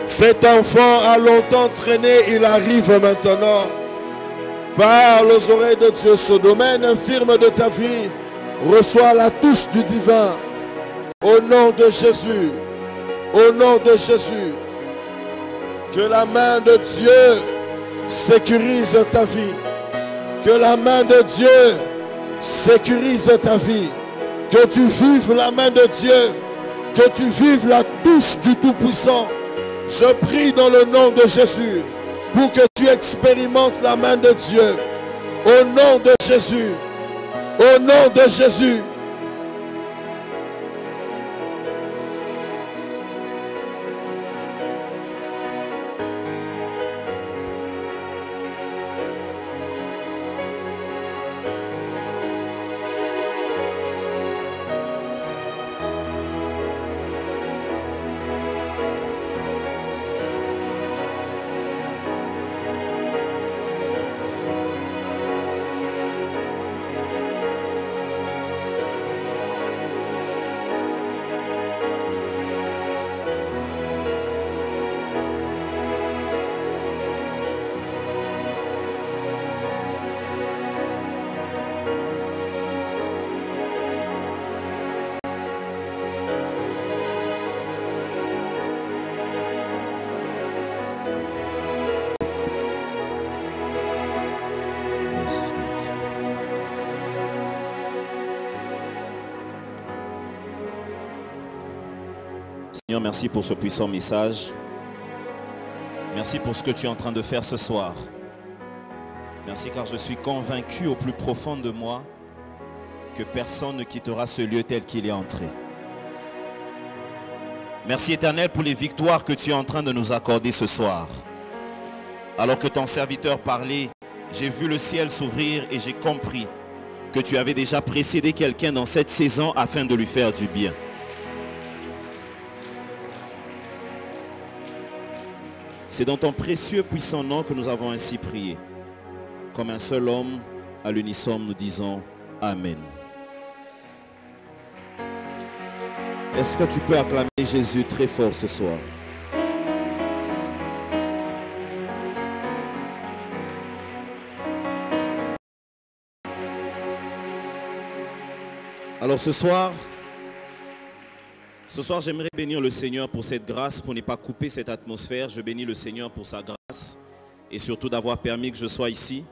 Cet enfant a longtemps traîné, il arrive maintenant. Parle aux oreilles de Dieu. Ce domaine infirme de ta vie reçoit la touche du divin. Au nom de Jésus. Au nom de Jésus. Que la main de Dieu sécurise ta vie. Que la main de Dieu sécurise ta vie. Que tu vives la main de Dieu. Que tu vives la touche du Tout-Puissant. Je prie dans le nom de Jésus pour que tu expérimentes la main de Dieu. Au nom de Jésus. Au nom de Jésus. Seigneur, merci pour ce puissant message. Merci. Merci pour ce que tu es en train de faire ce soir. Merci car je suis convaincu au plus profond de moi que personne ne quittera ce lieu tel qu'il est entré. Merci Éternel pour les victoires que tu es en train de nous accorder ce soir. Alors que ton serviteur parlait, j'ai vu le ciel s'ouvrir et j'ai compris que tu avais déjà précédé quelqu'un dans cette saison afin de lui faire du bien. C'est dans ton précieux puissant nom que nous avons ainsi prié. Comme un seul homme, à l'unisson, nous disons Amen. Est-ce que tu peux acclamer Jésus très fort ce soir? Alors ce soir, j'aimerais bénir le Seigneur pour cette grâce, pour ne pas couper cette atmosphère. Je bénis le Seigneur pour sa grâce et surtout d'avoir permis que je sois ici.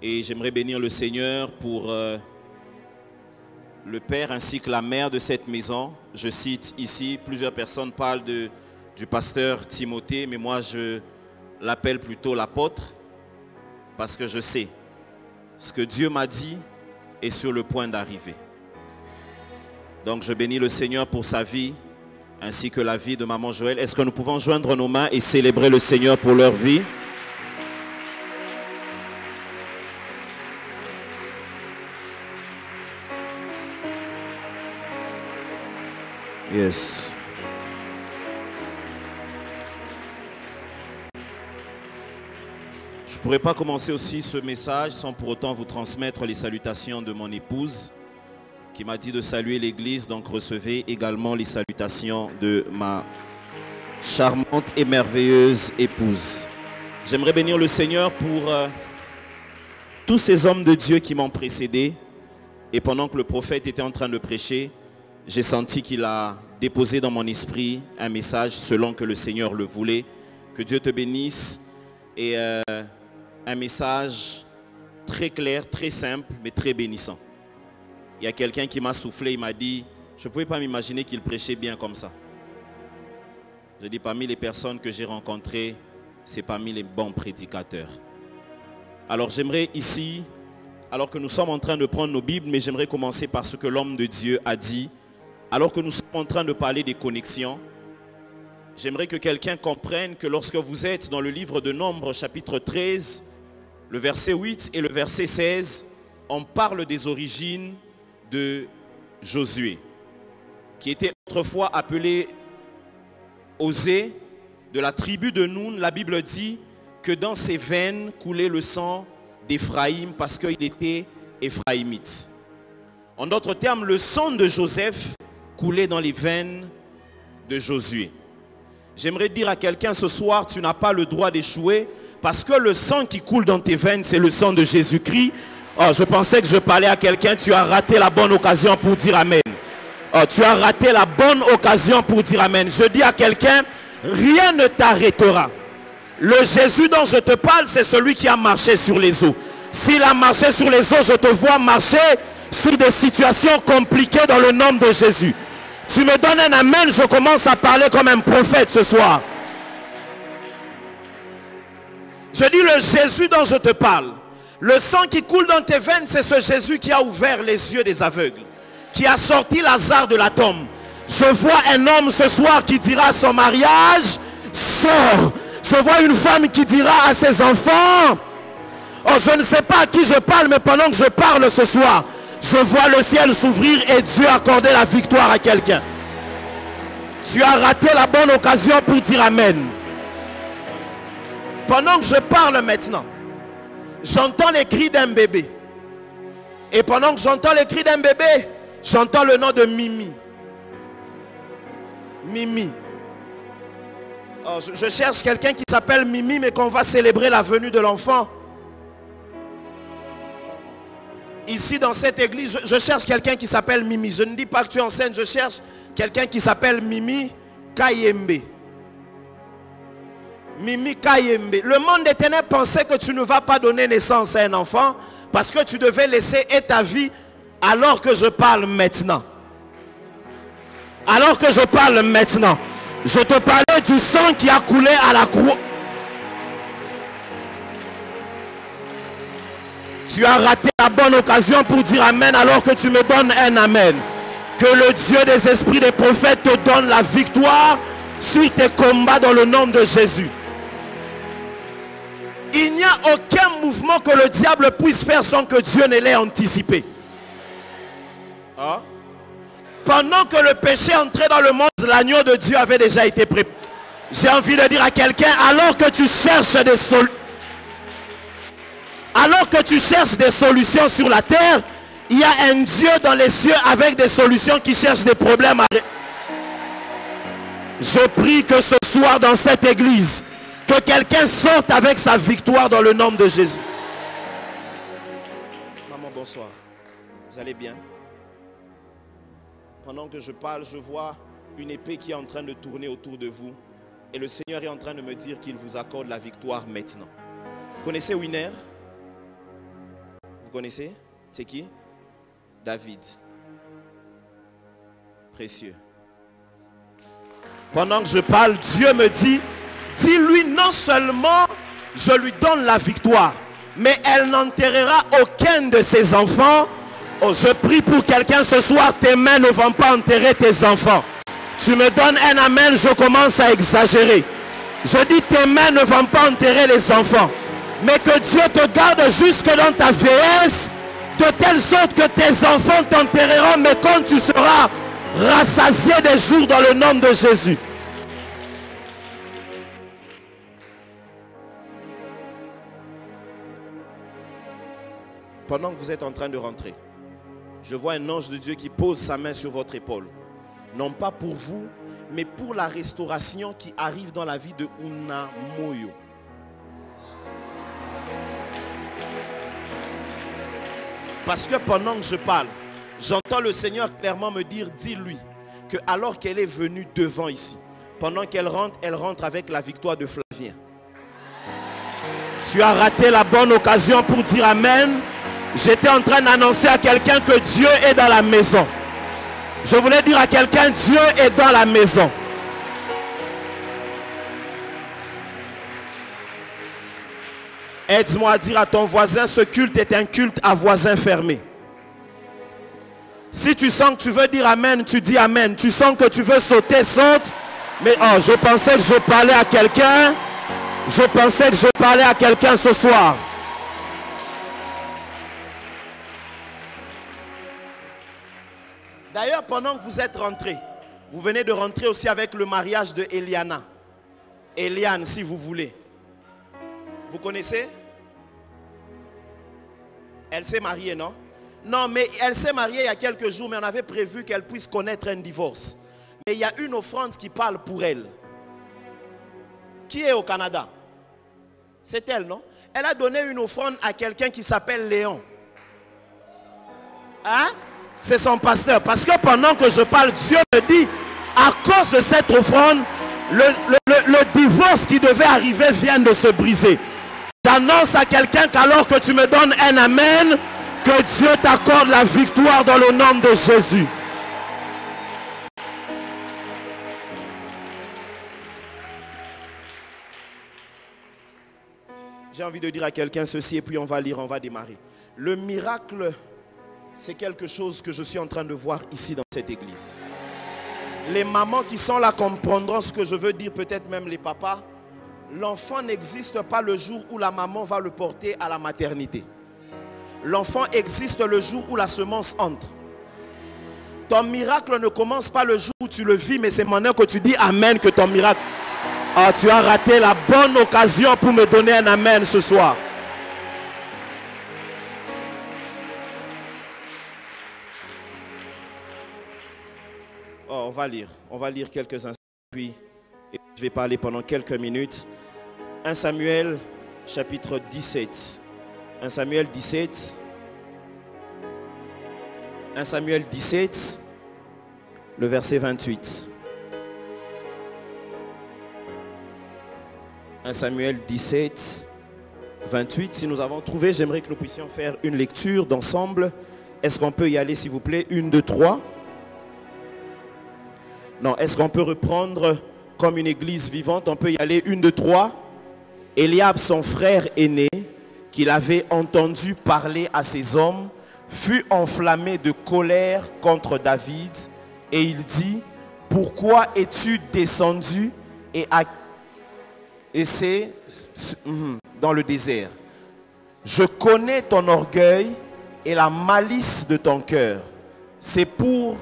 Et j'aimerais bénir le Seigneur pour le père ainsi que la mère de cette maison. Je cite ici, plusieurs personnes parlent du pasteur Timothée, mais moi je l'appelle plutôt l'apôtre parce que je sais ce que Dieu m'a dit est sur le point d'arriver. Donc je bénis le Seigneur pour sa vie ainsi que la vie de maman Joël. Est-ce que nous pouvons joindre nos mains et célébrer le Seigneur pour leur vie? Yes. Je ne pourrais pas commencer aussi ce message sans pour autant vous transmettre les salutations de mon épouse qui m'a dit de saluer l'église, donc recevez également les salutations de ma charmante et merveilleuse épouse. J'aimerais bénir le Seigneur pour tous ces hommes de Dieu qui m'ont précédé et pendant que le prophète était en train de prêcher, j'ai senti qu'il a déposé dans mon esprit un message selon que le Seigneur le voulait. Que Dieu te bénisse. Et un message très clair, très simple, mais très bénissant. Il y a quelqu'un qui m'a soufflé, il m'a dit, je ne pouvais pas m'imaginer qu'il prêchait bien comme ça. Je dis, parmi les personnes que j'ai rencontrées, c'est parmi les bons prédicateurs. Alors j'aimerais ici, alors que nous sommes en train de prendre nos Bibles, mais j'aimerais commencer par ce que l'homme de Dieu a dit. Alors que nous sommes en train de parler des connexions, j'aimerais que quelqu'un comprenne que lorsque vous êtes dans le livre de Nombres, chapitre 13, le verset 8 et le verset 16, on parle des origines de Josué, qui était autrefois appelé Osée, de la tribu de Noun. La Bible dit que dans ses veines coulait le sang d'Éphraïm parce qu'il était éphraïmite. En d'autres termes, le sang de Joseph coulait dans les veines de Josué. J'aimerais dire à quelqu'un ce soir, tu n'as pas le droit d'échouer parce que le sang qui coule dans tes veines, c'est le sang de Jésus-Christ. Oh, je pensais que je parlais à quelqu'un, tu as raté la bonne occasion pour dire Amen. Oh, tu as raté la bonne occasion pour dire Amen. Je dis à quelqu'un, rien ne t'arrêtera. Le Jésus dont je te parle, c'est celui qui a marché sur les eaux. S'il a marché sur les eaux, je te vois marcher sur des situations compliquées dans le nom de Jésus. Tu me donnes un amen, je commence à parler comme un prophète ce soir. Je dis le Jésus dont je te parle. Le sang qui coule dans tes veines, c'est ce Jésus qui a ouvert les yeux des aveugles, qui a sorti Lazare de la tombe. Je vois un homme ce soir qui dira à son mariage, sors. Je vois une femme qui dira à ses enfants, oh, je ne sais pas à qui je parle, mais pendant que je parle ce soir, je vois le ciel s'ouvrir et Dieu accorder la victoire à quelqu'un. Tu as raté la bonne occasion pour dire Amen. Pendant que je parle maintenant, j'entends les cris d'un bébé. Et pendant que j'entends les cris d'un bébé, j'entends le nom de Mimi. Mimi. Oh, je cherche quelqu'un qui s'appelle Mimi, mais qu'on va célébrer la venue de l'enfant. Ici dans cette église, je cherche quelqu'un qui s'appelle Mimi. Je ne dis pas que tu es enceinte, je cherche quelqu'un qui s'appelle Mimi Kayembe. Mimi Kayembe. Le monde des ténèbres pensait que tu ne vas pas donner naissance à un enfant parce que tu devais laisser ta vie alors que je parle maintenant. Alors que je parle maintenant. Je te parlais du sang qui a coulé à la croix. Tu as raté la bonne occasion pour dire amen alors que tu me donnes un amen. Que le Dieu des esprits des prophètes te donne la victoire sur tes combats dans le nom de Jésus. Il n'y a aucun mouvement que le diable puisse faire sans que Dieu ne l'ait anticipé. Hein? Pendant que le péché entrait dans le monde, l'agneau de Dieu avait déjà été préparé. J'ai envie de dire à quelqu'un, alors que tu cherches des solutions sur la terre, il y a un Dieu dans les cieux avec des solutions qui cherchent des problèmes. Je prie que ce soir dans cette église, que quelqu'un sorte avec sa victoire dans le nom de Jésus. Maman, bonsoir. Vous allez bien? Pendant que je parle, je vois une épée qui est en train de tourner autour de vous. Et le Seigneur est en train de me dire qu'il vous accorde la victoire maintenant. Vous connaissez Winner? Vous connaissez? C'est qui? David. Précieux. Pendant que je parle, Dieu me dit, dis-lui non seulement je lui donne la victoire, mais elle n'enterrera aucun de ses enfants. Oh, je prie pour quelqu'un ce soir, tes mains ne vont pas enterrer tes enfants. Tu me donnes un amen, je commence à exagérer. Je dis tes mains ne vont pas enterrer les enfants, mais que Dieu te garde jusque dans ta vieillesse, de telle sorte que tes enfants t'enterreront, mais quand tu seras rassasié des jours dans le nom de Jésus. Pendant que vous êtes en train de rentrer, je vois un ange de Dieu qui pose sa main sur votre épaule. Non pas pour vous, mais pour la restauration qui arrive dans la vie de Una Moyo. Parce que pendant que je parle, j'entends le Seigneur clairement me dire, dis-lui que alors qu'elle est venue devant ici, pendant qu'elle rentre avec la victoire de Flavien. Tu as raté la bonne occasion pour dire amen. J'étais en train d'annoncer à quelqu'un que Dieu est dans la maison. Je voulais dire à quelqu'un, Dieu est dans la maison. Aide-moi à dire à ton voisin, ce culte est un culte à voisin fermé. Si tu sens que tu veux dire amen, tu dis amen. Tu sens que tu veux sauter, saute. Mais oh, je pensais que je parlais à quelqu'un. Je pensais que je parlais à quelqu'un ce soir. D'ailleurs, pendant que vous êtes rentrés, vous venez de rentrer aussi avec le mariage de Eliana. Eliane, si vous voulez. Vous connaissez? Elle s'est mariée, non? Non, mais elle s'est mariée il y a quelques jours, mais on avait prévu qu'elle puisse connaître un divorce. Mais il y a une offrande qui parle pour elle. Qui est au Canada? C'est elle, non? Elle a donné une offrande à quelqu'un qui s'appelle Léon. Hein? C'est son pasteur. Parce que pendant que je parle, Dieu me dit, à cause de cette offrande, le divorce qui devait arriver vient de se briser. J'annonce à quelqu'un qu'alors que tu me donnes un amen, que Dieu t'accorde la victoire dans le nom de Jésus. J'ai envie de dire à quelqu'un ceci et puis on va lire, on va démarrer. Le miracle, c'est quelque chose que je suis en train de voir ici dans cette église. Les mamans qui sont là comprendront ce que je veux dire, peut-être même les papas. L'enfant n'existe pas le jour où la maman va le porter à la maternité. L'enfant existe le jour où la semence entre. Ton miracle ne commence pas le jour où tu le vis, mais c'est maintenant que tu dis amen que ton miracle... Ah, tu as raté la bonne occasion pour me donner un amen ce soir. Oh, on va lire quelques instants, puis je vais parler pendant quelques minutes. 1 Samuel, chapitre 17. 1 Samuel 17. 1 Samuel 17, le verset 28. 1 Samuel 17, 28. Si nous avons trouvé, j'aimerais que nous puissions faire une lecture d'ensemble. Est-ce qu'on peut y aller, s'il vous plaît? 1, 2, 3. Non, est-ce qu'on peut reprendre comme une église vivante? On peut y aller. 1, 2, 3. Eliab, son frère aîné, qu'il avait entendu parler à ses hommes, fut enflammé de colère contre David et il dit, pourquoi es-tu descendu et c'est dans le désert? Je connais ton orgueil et la malice de ton cœur. C'est pour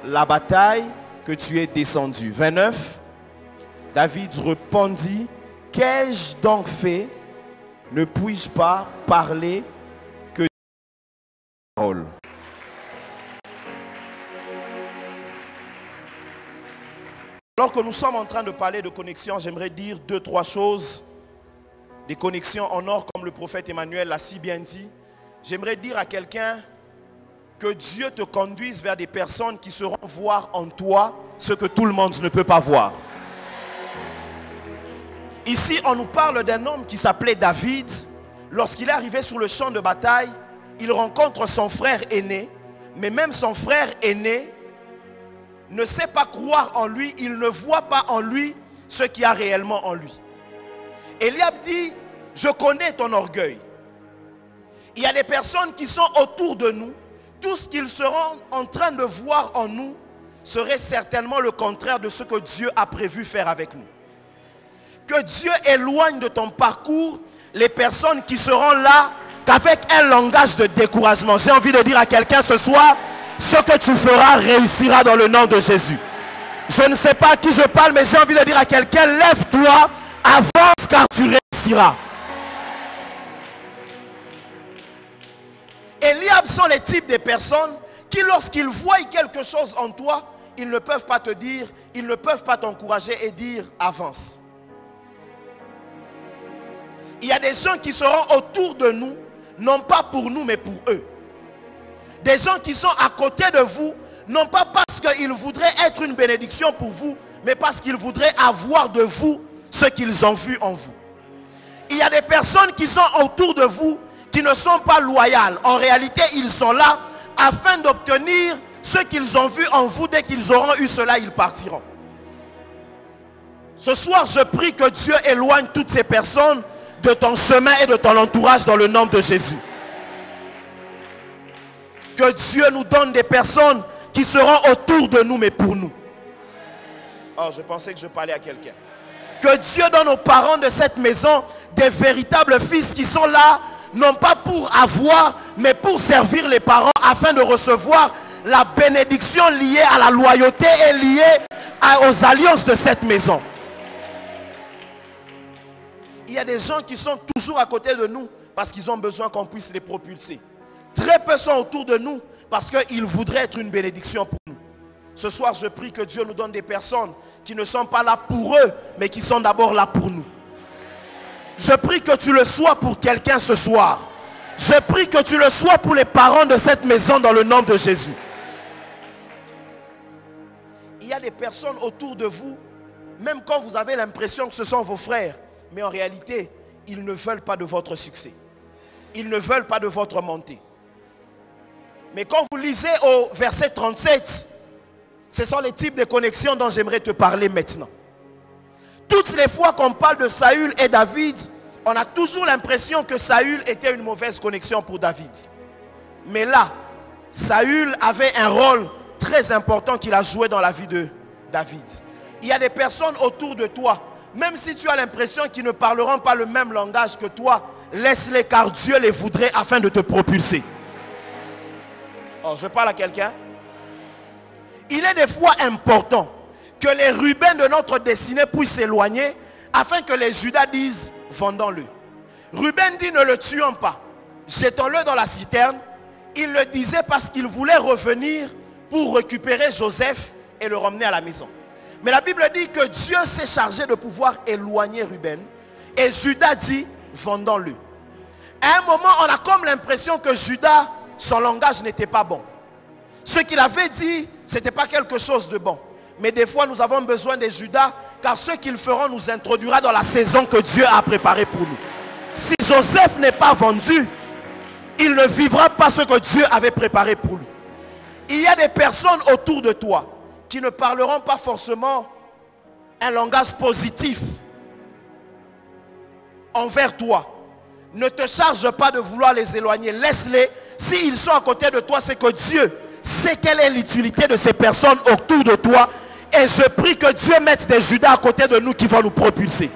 la bataille que tu es descendu. 29. David répondit, qu'ai-je donc fait? Ne puis-je pas parler que de parole? Alors que nous sommes en train de parler de connexion, j'aimerais dire 2-3 choses. Des connexions en or, comme le prophète Emmanuel l'a si bien dit. J'aimerais dire à quelqu'un que Dieu te conduise vers des personnes qui sauront voir en toi ce que tout le monde ne peut pas voir. Ici, on nous parle d'un homme qui s'appelait David. Lorsqu'il est arrivé sur le champ de bataille, il rencontre son frère aîné. Mais même son frère aîné ne sait pas croire en lui. Il ne voit pas en lui ce qu'il y a réellement en lui. Eliab dit, je connais ton orgueil. Il y a des personnes qui sont autour de nous. Tout ce qu'ils seront en train de voir en nous serait certainement le contraire de ce que Dieu a prévu faire avec nous. Que Dieu éloigne de ton parcours les personnes qui seront là qu'avec un langage de découragement. J'ai envie de dire à quelqu'un ce soir, ce que tu feras réussira dans le nom de Jésus. Je ne sais pas à qui je parle, mais j'ai envie de dire à quelqu'un, lève-toi, avance car tu réussiras. Eliab sont les types de personnes qui lorsqu'ils voient quelque chose en toi, ils ne peuvent pas te dire, ils ne peuvent pas t'encourager et dire avance. Il y a des gens qui seront autour de nous, non pas pour nous mais pour eux. Des gens qui sont à côté de vous, non pas parce qu'ils voudraient être une bénédiction pour vous, mais parce qu'ils voudraient avoir de vous ce qu'ils ont vu en vous. Il y a des personnes qui sont autour de vous qui ne sont pas loyales. En réalité, ils sont là afin d'obtenir ce qu'ils ont vu en vous. Dès qu'ils auront eu cela, ils partiront. Ce soir, je prie que Dieu éloigne toutes ces personnes de ton chemin et de ton entourage dans le nom de Jésus. Que Dieu nous donne des personnes qui seront autour de nous, mais pour nous. Oh, je pensais que je parlais à quelqu'un. Que Dieu donne aux parents de cette maison des véritables fils qui sont là, non pas pour avoir, mais pour servir les parents afin de recevoir la bénédiction liée à la loyauté et liée aux alliances de cette maison. Il y a des gens qui sont toujours à côté de nous parce qu'ils ont besoin qu'on puisse les propulser. Très peu sont autour de nous parce qu'ils voudraient être une bénédiction pour nous. Ce soir, je prie que Dieu nous donne des personnes qui ne sont pas là pour eux, mais qui sont d'abord là pour nous. Je prie que tu le sois pour quelqu'un ce soir. Je prie que tu le sois pour les parents de cette maison dans le nom de Jésus. Il y a des personnes autour de vous, même quand vous avez l'impression que ce sont vos frères, mais en réalité, ils ne veulent pas de votre succès. Ils ne veulent pas de votre montée. Mais quand vous lisez au verset 37, ce sont les types de connexions dont j'aimerais te parler maintenant. Toutes les fois qu'on parle de Saül et David, on a toujours l'impression que Saül était une mauvaise connexion pour David. Mais là, Saül avait un rôle très important qu'il a joué dans la vie de David. Il y a des personnes autour de toi, même si tu as l'impression qu'ils ne parleront pas le même langage que toi, laisse-les car Dieu les voudrait afin de te propulser. Oh, je parle à quelqu'un. Il est des fois important que les Ruben de notre destinée puissent s'éloigner afin que les Judas disent vendons-le. Ruben dit ne le tuons pas, jetons-le dans la citerne. Il le disait parce qu'il voulait revenir pour récupérer Joseph et le ramener à la maison. Mais la Bible dit que Dieu s'est chargé de pouvoir éloigner Ruben et Judas dit vendons-le. À un moment, on a comme l'impression que Judas, son langage n'était pas bon. Ce qu'il avait dit, ce n'était pas quelque chose de bon. Mais des fois, nous avons besoin des Judas, car ce qu'ils feront nous introduira dans la saison que Dieu a préparée pour nous. Si Joseph n'est pas vendu, il ne vivra pas ce que Dieu avait préparé pour lui. Il y a des personnes autour de toi qui ne parleront pas forcément un langage positif envers toi. Ne te charge pas de vouloir les éloigner. Laisse-les. S'ils sont à côté de toi, c'est que Dieu sait quelle est l'utilité de ces personnes autour de toi. Et je prie que Dieu mette des Judas à côté de nous qui vont nous propulser.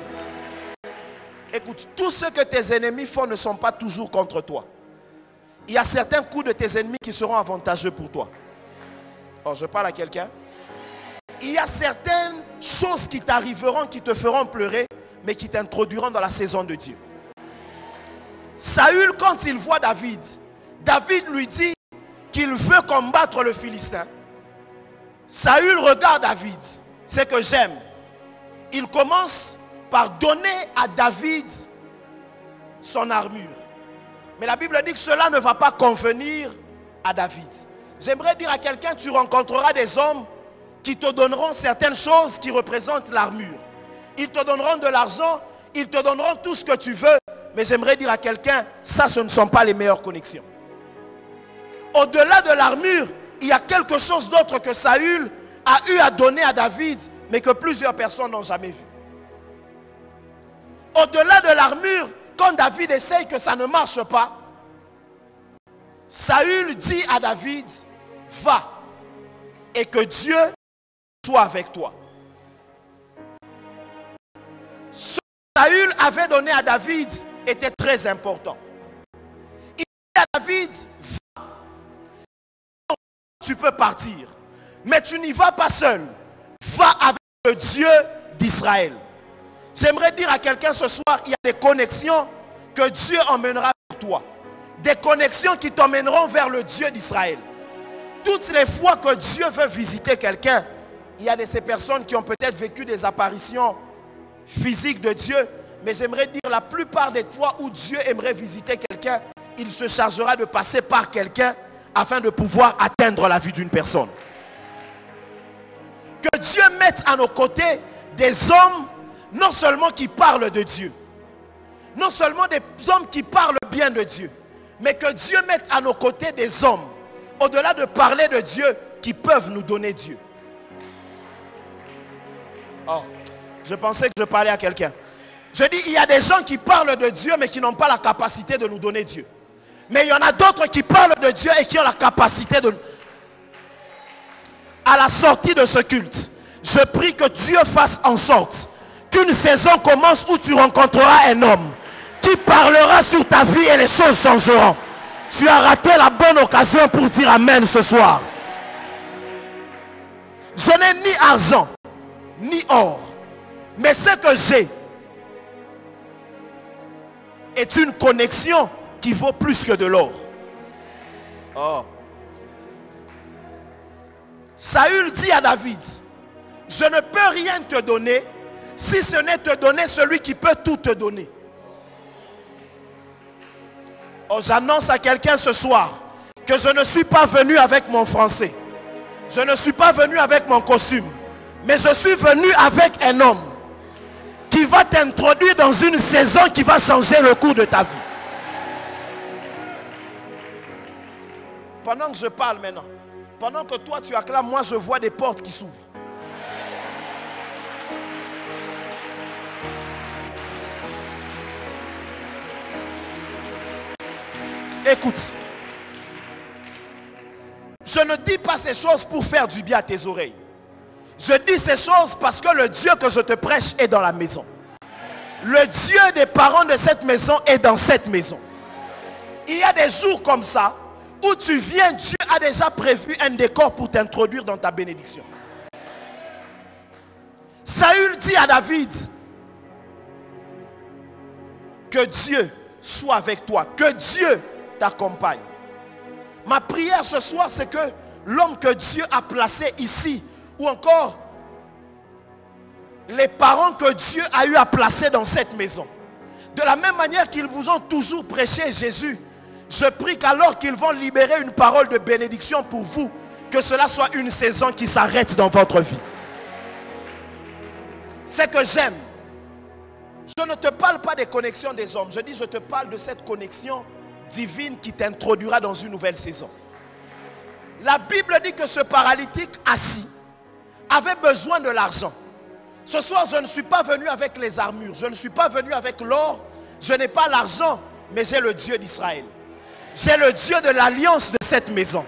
Écoute, tout ce que tes ennemis font ne sont pas toujours contre toi. Il y a certains coups de tes ennemis qui seront avantageux pour toi. Oh, je parle à quelqu'un. Il y a certaines choses qui t'arriveront, qui te feront pleurer, mais qui t'introduiront dans la saison de Dieu. Saül, quand il voit David, David lui dit qu'il veut combattre le Philistin. Saül regarde David, c'est que j'aime. Il commence par donner à David son armure. Mais la Bible dit que cela ne va pas convenir à David. J'aimerais dire à quelqu'un, tu rencontreras des hommes qui te donneront certaines choses qui représentent l'armure. Ils te donneront de l'argent, ils te donneront tout ce que tu veux. Mais j'aimerais dire à quelqu'un, ça ce ne sont pas les meilleures connexions. Au-delà de l'armure, il y a quelque chose d'autre que Saül a eu à donner à David, mais que plusieurs personnes n'ont jamais vu. Au-delà de l'armure, quand David essaye que ça ne marche pas, Saül dit à David, va et que Dieu soit avec toi. Ce que Saül avait donné à David était très important. Il dit à David, va, tu peux partir, mais tu n'y vas pas seul, va avec le Dieu d'Israël. J'aimerais dire à quelqu'un ce soir, il y a des connexions que Dieu emmènera vers toi. Des connexions qui t'emmèneront vers le Dieu d'Israël. Toutes les fois que Dieu veut visiter quelqu'un, il y a de ces personnes qui ont peut-être vécu des apparitions physiques de Dieu. Mais j'aimerais dire, la plupart des fois où Dieu aimerait visiter quelqu'un, il se chargera de passer par quelqu'un afin de pouvoir atteindre la vie d'une personne. Que Dieu mette à nos côtés des hommes non seulement qui parlent de Dieu, non seulement des hommes qui parlent bien de Dieu, mais que Dieu mette à nos côtés des hommes, au-delà de parler de Dieu, qui peuvent nous donner Dieu. Oh, je pensais que je parlais à quelqu'un. Je dis, il y a des gens qui parlent de Dieu, mais qui n'ont pas la capacité de nous donner Dieu. Mais il y en a d'autres qui parlent de Dieu et qui ont la capacité de... À la sortie de ce culte, je prie que Dieu fasse en sorte qu'une saison commence où tu rencontreras un homme qui parlera sur ta vie et les choses changeront. Tu as raté la bonne occasion pour dire Amen ce soir. Je n'ai ni argent, ni or, mais ce que j'ai est une connexion qui vaut plus que de l'or. Oh. Saül dit à David, je ne peux rien te donner si ce n'est te donner celui qui peut tout te donner. Oh, j'annonce à quelqu'un ce soir que je ne suis pas venu avec mon français. Je ne suis pas venu avec mon costume. Mais je suis venu avec un homme qui va t'introduire dans une saison qui va changer le cours de ta vie. Pendant que je parle maintenant, pendant que toi tu acclames, moi je vois des portes qui s'ouvrent. Écoute, je ne dis pas ces choses pour faire du bien à tes oreilles. Je dis ces choses parce que le Dieu que je te prêche est dans la maison. Le Dieu des parents de cette maison est dans cette maison. Il y a des jours comme ça où tu viens, Dieu a déjà prévu un décor pour t'introduire dans ta bénédiction. Saül dit à David, que Dieu soit avec toi, que Dieu t'accompagne. Ma prière ce soir, c'est que l'homme que Dieu a placé ici, ou encore les parents que Dieu a eu à placer dans cette maison, de la même manière qu'ils vous ont toujours prêché Jésus, je prie qu'alors qu'ils vont libérer une parole de bénédiction pour vous, que cela soit une saison qui s'arrête dans votre vie. C'est que j'aime. Je ne te parle pas des connexions des hommes, je dis je te parle de cette connexion divine qui t'introduira dans une nouvelle saison. La Bible dit que ce paralytique assis avait besoin de l'argent. Ce soir, je ne suis pas venu avec les armures, je ne suis pas venu avec l'or, je n'ai pas l'argent mais j'ai le Dieu d'Israël. J'ai le Dieu de l'alliance de cette maison.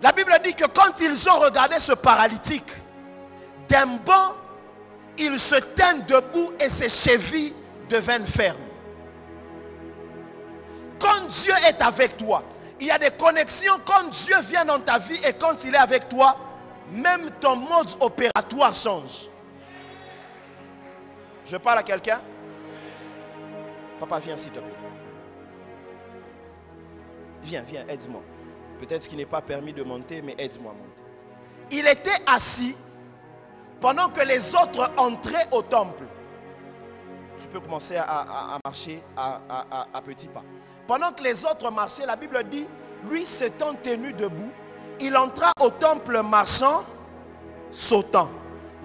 La Bible dit que quand ils ont regardé ce paralytique, d'un bond, il se tint debout et ses chevilles deviennent fermes. Quand Dieu est avec toi, il y a des connexions. Quand Dieu vient dans ta vie et quand il est avec toi, même ton mode opératoire change. Je parle à quelqu'un? Papa, viens s'il te plaît. Viens, viens, aide-moi. Peut-être qu'il n'est pas permis de monter, mais aide-moi à monter. Il était assis pendant que les autres entraient au temple. Tu peux commencer à marcher à petits pas. Pendant que les autres marchaient, la Bible dit, lui s'étant tenu debout, il entra au temple marchant, sautant.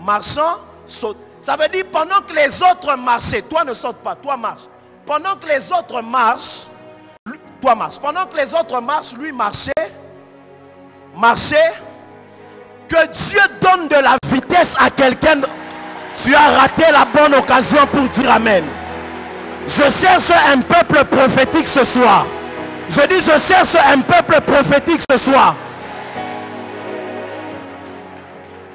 Marchant, sautant. Ça veut dire pendant que les autres marchaient, toi ne sautes pas, toi marche. Pendant que les autres marchent, toi marche. Pendant que les autres marchent, lui marchait. Marchait. Que Dieu donne de la vitesse à quelqu'un. Tu as raté la bonne occasion pour dire amen. Je cherche un peuple prophétique ce soir. Je dis je cherche un peuple prophétique ce soir.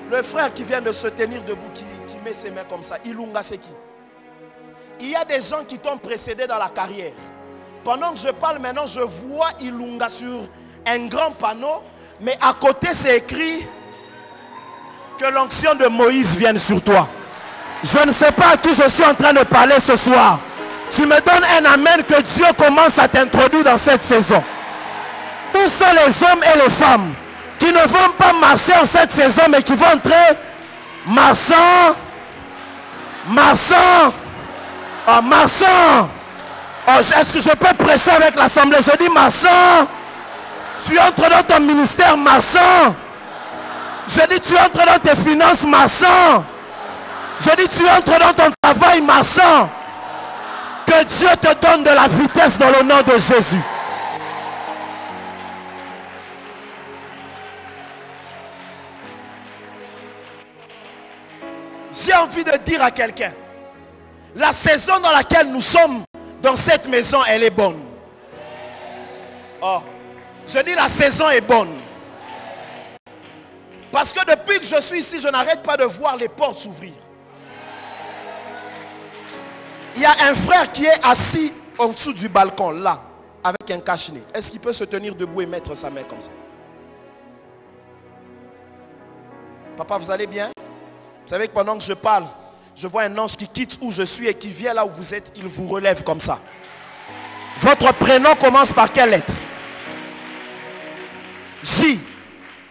Le frère qui vient de se tenir debout, qui met ses mains comme ça, Ilunga c'est qui? Il y a des gens qui t'ont précédé dans la carrière. Pendant que je parle maintenant, je vois Ilunga sur un grand panneau, mais à côté c'est écrit que l'onction de Moïse vienne sur toi. Je ne sais pas à qui je suis en train de parler ce soir. Tu me donnes un amen que Dieu commence à t'introduire dans cette saison. Où sont les hommes et les femmes qui ne vont pas marcher en cette saison, mais qui vont entrer marchant, marchant, oh, marchant. Oh, est-ce que je peux prêcher avec l'assemblée? Je dis marchand. Tu entres dans ton ministère marchand. Je dis tu entres dans tes finances marchand. Je dis tu entres dans ton travail marchand. Que Dieu te donne de la vitesse dans le nom de Jésus. J'ai envie de dire à quelqu'un, la saison dans laquelle nous sommes dans cette maison, elle est bonne. Oh, je dis la saison est bonne. Parce que depuis que je suis ici, je n'arrête pas de voir les portes s'ouvrir. Il y a un frère qui est assis en dessous du balcon, là, avec un cache-nez. Est-ce qu'il peut se tenir debout et mettre sa main comme ça? Papa, vous allez bien? Vous savez que pendant que je parle, je vois un ange qui quitte où je suis et qui vient là où vous êtes, il vous relève comme ça. Votre prénom commence par quelle lettre? J.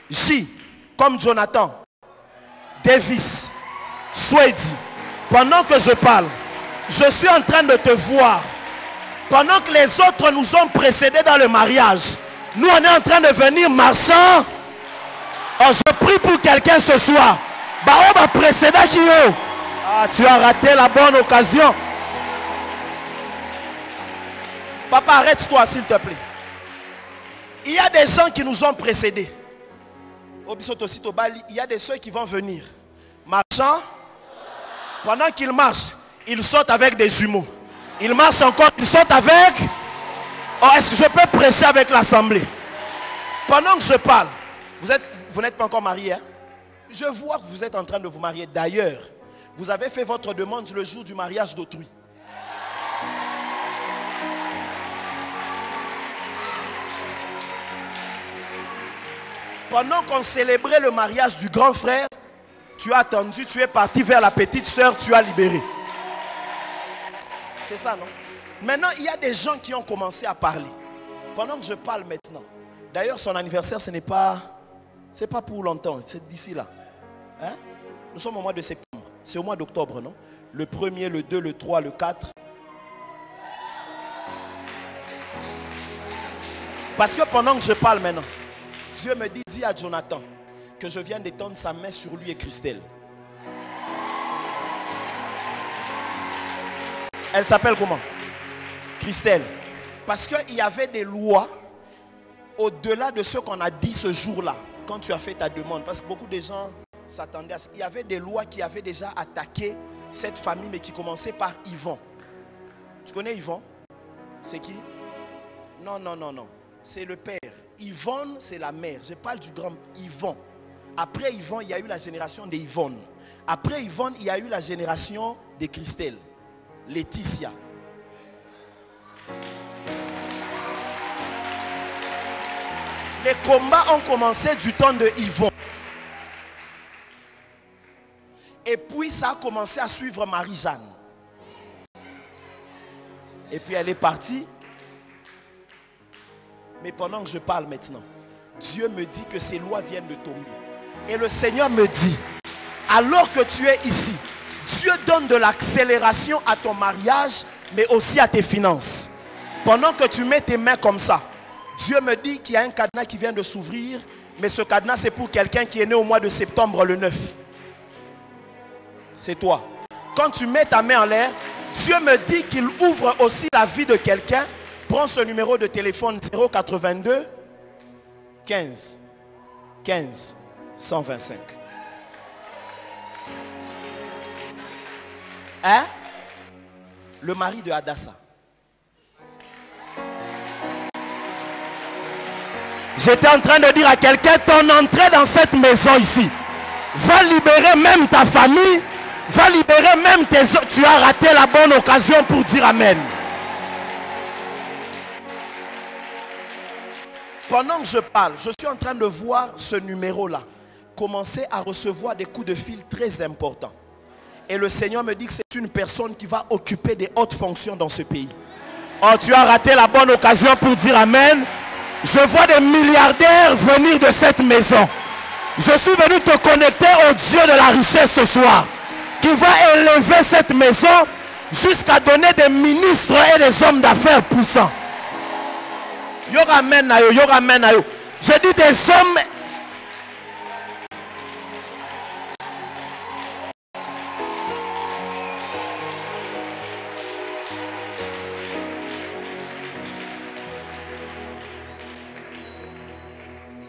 J. Comme Jonathan. Davis. Swedi. Pendant que je parle, je suis en train de te voir. Pendant que les autres nous ont précédés dans le mariage, nous on est en train de venir marchant. Oh, je prie pour quelqu'un ce soir. Bah, on va précéder qui est. Ah, tu as raté la bonne occasion. Papa, arrête-toi s'il te plaît. Il y a des gens qui nous ont précédés. Il y a des ceux qui vont venir. Marchant. Pendant qu'ils marchent, ils sautent avec des jumeaux. Ils marchent encore, ils sautent avec. Oh, est-ce que je peux prêcher avec l'assemblée? Pendant que je parle, vous n'êtes pas encore marié, hein? Je vois que vous êtes en train de vous marier. D'ailleurs, vous avez fait votre demande le jour du mariage d'autrui. Pendant qu'on célébrait le mariage du grand frère, tu as attendu, tu es parti vers la petite sœur, tu as libéré. C'est ça, non? Maintenant, il y a des gens qui ont commencé à parler. Pendant que je parle maintenant. D'ailleurs, son anniversaire, ce n'est pas... C'est pas pour longtemps, c'est d'ici là. Hein? Nous sommes au mois de septembre. C'est au mois d'octobre, non? Le 1er, le 2, le 3, le 4. Parce que pendant que je parle maintenant, Dieu me dit, dis à Jonathan que je viens d'étendre sa main sur lui et Christelle. Elle s'appelle comment? Christelle. Parce qu'il y avait des lois au-delà de ce qu'on a dit ce jour-là, quand tu as fait ta demande. Parce que beaucoup de gens s'attendaient à ça. Il y avait des lois qui avaient déjà attaqué cette famille, mais qui commençaient par Yvon. Tu connais Yvon? C'est qui? Non, non, non, non. C'est le père. Yvonne, c'est la mère. Je parle du grand Yvon. Après Yvon, il y a eu la génération des Yvonne. Après Yvonne, il y a eu la génération de Christelle. Laetitia. Les combats ont commencé du temps de Yvon. Et puis ça a commencé à suivre Marie-Jeanne. Et puis elle est partie. Mais pendant que je parle maintenant, Dieu me dit que ces lois viennent de tomber. Et le Seigneur me dit, alors que tu es ici, Dieu donne de l'accélération à ton mariage, mais aussi à tes finances. Pendant que tu mets tes mains comme ça, Dieu me dit qu'il y a un cadenas qui vient de s'ouvrir, mais ce cadenas c'est pour quelqu'un qui est né au mois de septembre le 9. C'est toi. Quand tu mets ta main en l'air, Dieu me dit qu'il ouvre aussi la vie de quelqu'un. Prends ce numéro de téléphone 082 15 15 125. Hein? Le mari de Hadassa. J'étais en train de dire à quelqu'un, ton entrée dans cette maison ici va libérer même ta famille, va libérer même tes autres. Tu as raté la bonne occasion pour dire Amen. Pendant que je parle, je suis en train de voir ce numéro-là commencer à recevoir des coups de fil très importants. Et le Seigneur me dit que c'est une personne qui va occuper des hautes fonctions dans ce pays. Oh, tu as raté la bonne occasion pour dire Amen. Je vois des milliardaires venir de cette maison. Je suis venu te connecter au Dieu de la richesse ce soir, qui va élever cette maison jusqu'à donner des ministres et des hommes d'affaires puissants. Yoga men na yo, yoga men na yo. Je dis des hommes.